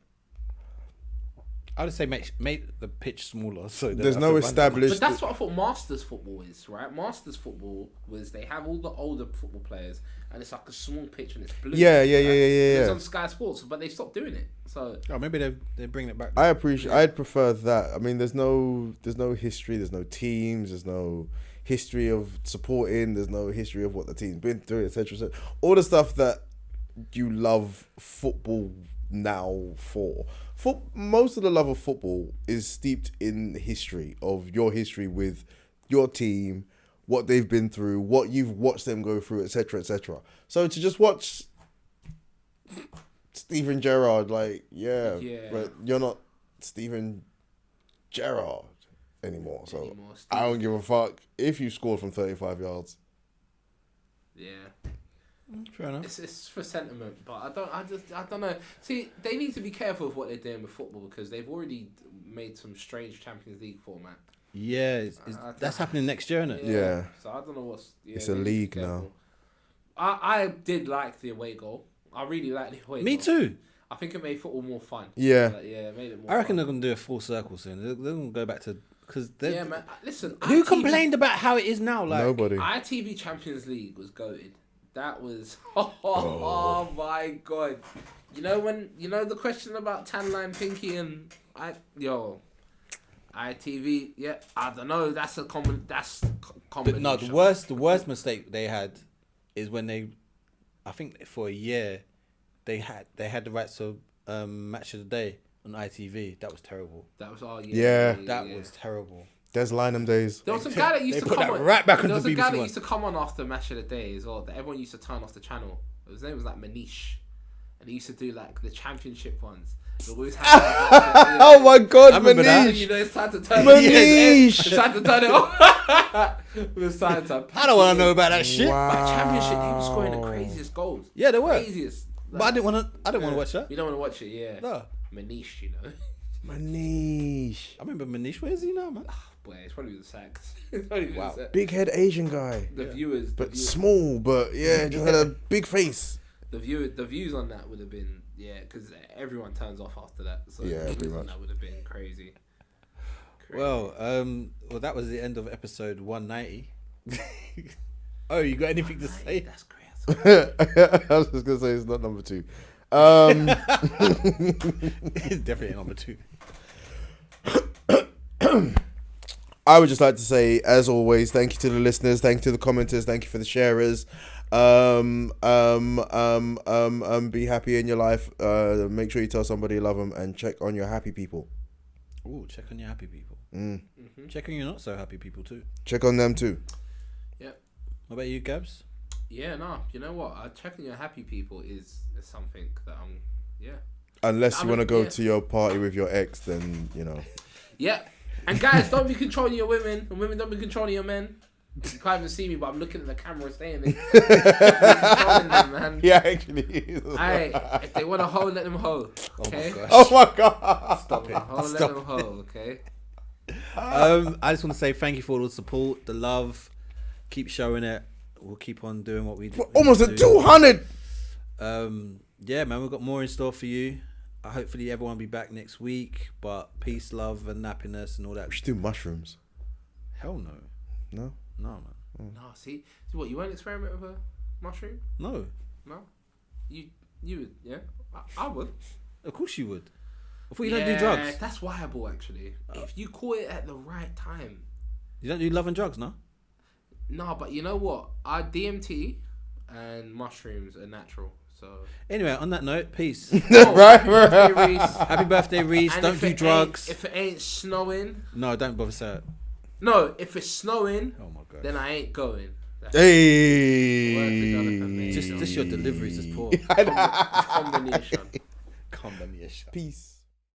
I would say make the pitch smaller. So they There's don't no have to run that much. established. But that's what I thought Masters football is, right? Masters football was they have all the older football players, and it's like a small pitch and it's blue. Yeah. It's on Sky Sports, but they stopped doing it. So Oh, maybe they're bringing it back. I'd prefer that. I mean, there's no history. There's no teams. There's no history of supporting. There's no history of what the team's been through, etc. All the stuff that you love football now for. Most of the love of football is steeped in history, of your history with your team, what they've been through, what you've watched them go through, etc., etc. So to just watch Steven Gerrard, like, yeah, but you're not Steven Gerrard anymore. So I don't give a fuck if you scored from 35 yards. Yeah. Fair enough. It's for sentiment, but I don't know. See, they need to be careful with what they're doing with football because they've already made some strange Champions League format. Yeah, that's happening next year, isn't it? Yeah. So I don't know what's. Yeah, it's a league now. I did like the away goal. I really like the away goal. Me too. I think it made football more fun. Yeah. It made it more I reckon fun. they're gonna do a full circle soon. They're gonna go back to because yeah, man. Listen, who complained about how it is now? Like Nobody. ITV Champions League was goated. That was oh my god. You know the question about tan line pinky and ITV. Yeah, I don't know. That's common. But no, the worst mistake they had is when I think for a year, they had the rights to Match of the Day on ITV. That was terrible. That was That was terrible. There's Lynham days. There was a guy that used to put come that on. right back on There was the a guy BBC that One. used to come on after Match of the Day as well. That everyone used to turn off the channel. His name was like Manish, and he used to do like the championship ones. Oh my god, I remember that. Manish! It's time to turn Manish! It's time to turn it off. It's time to. I don't want to know about that shit. But championship, he was scoring the craziest goals. Yeah, they were. Craziest. But I didn't want to watch that. You don't want to watch it, yeah. No. Manish, you know. Manish. I remember Manish. Where is he now, man? Boy, it's probably the sacked. Wow. Big head Asian guy. The viewers, Small, but yeah, just had a big face. the views on that would have been because everyone turns off after that. So Yeah, the views pretty on much. That would have been crazy. Well, that was the end of episode 190. Oh, you got anything to say? That's great. I was just gonna say it's not number 2. It's definitely number 2. I would just like to say, as always, thank you to the listeners, thank you to the commenters, thank you for the sharers. Be happy in your life. Make sure you tell somebody you love them, and check on your happy people. Ooh, check on your happy people. Check on your not so happy people too. Check on them too. Yeah. What about you, Gabs? Yeah, no. You know what? Checking your happy people is something that Unless you want to go yeah. to your party with your ex, then you know. Yeah. And guys, don't be controlling your women, and women don't be controlling your men. You can't even see me, but I'm looking at the camera saying it. Controlling them, man. Yeah, actually. If they want to hoe, let them hoe. Okay. Oh my god! Stop it. Let them hoe. Okay. I just want to say thank you for all the support, the love. Keep showing it. We'll keep on doing what we do. Almost at 200. Yeah, man, we've got more in store for you. Hopefully everyone will be back next week. But peace, love, and happiness and all that. We should do mushrooms. Hell no. No? No, man. No, see what? You won't experiment with a mushroom? No. No. You would? Yeah. I would. Of course you would. I thought you don't do drugs. That's viable actually. If you caught it at the right time. You don't do love and drugs, no? No, but you know what? Our DMT and mushrooms are natural. So Anyway, on that note, peace. Right. Happy birthday, Reese. And Don't do drugs. If it ain't snowing. No, don't bother saying it. No, if it's snowing, Oh my god. then I ain't going. Hey. Just your deliveries is poor. Combination. Combination. Peace.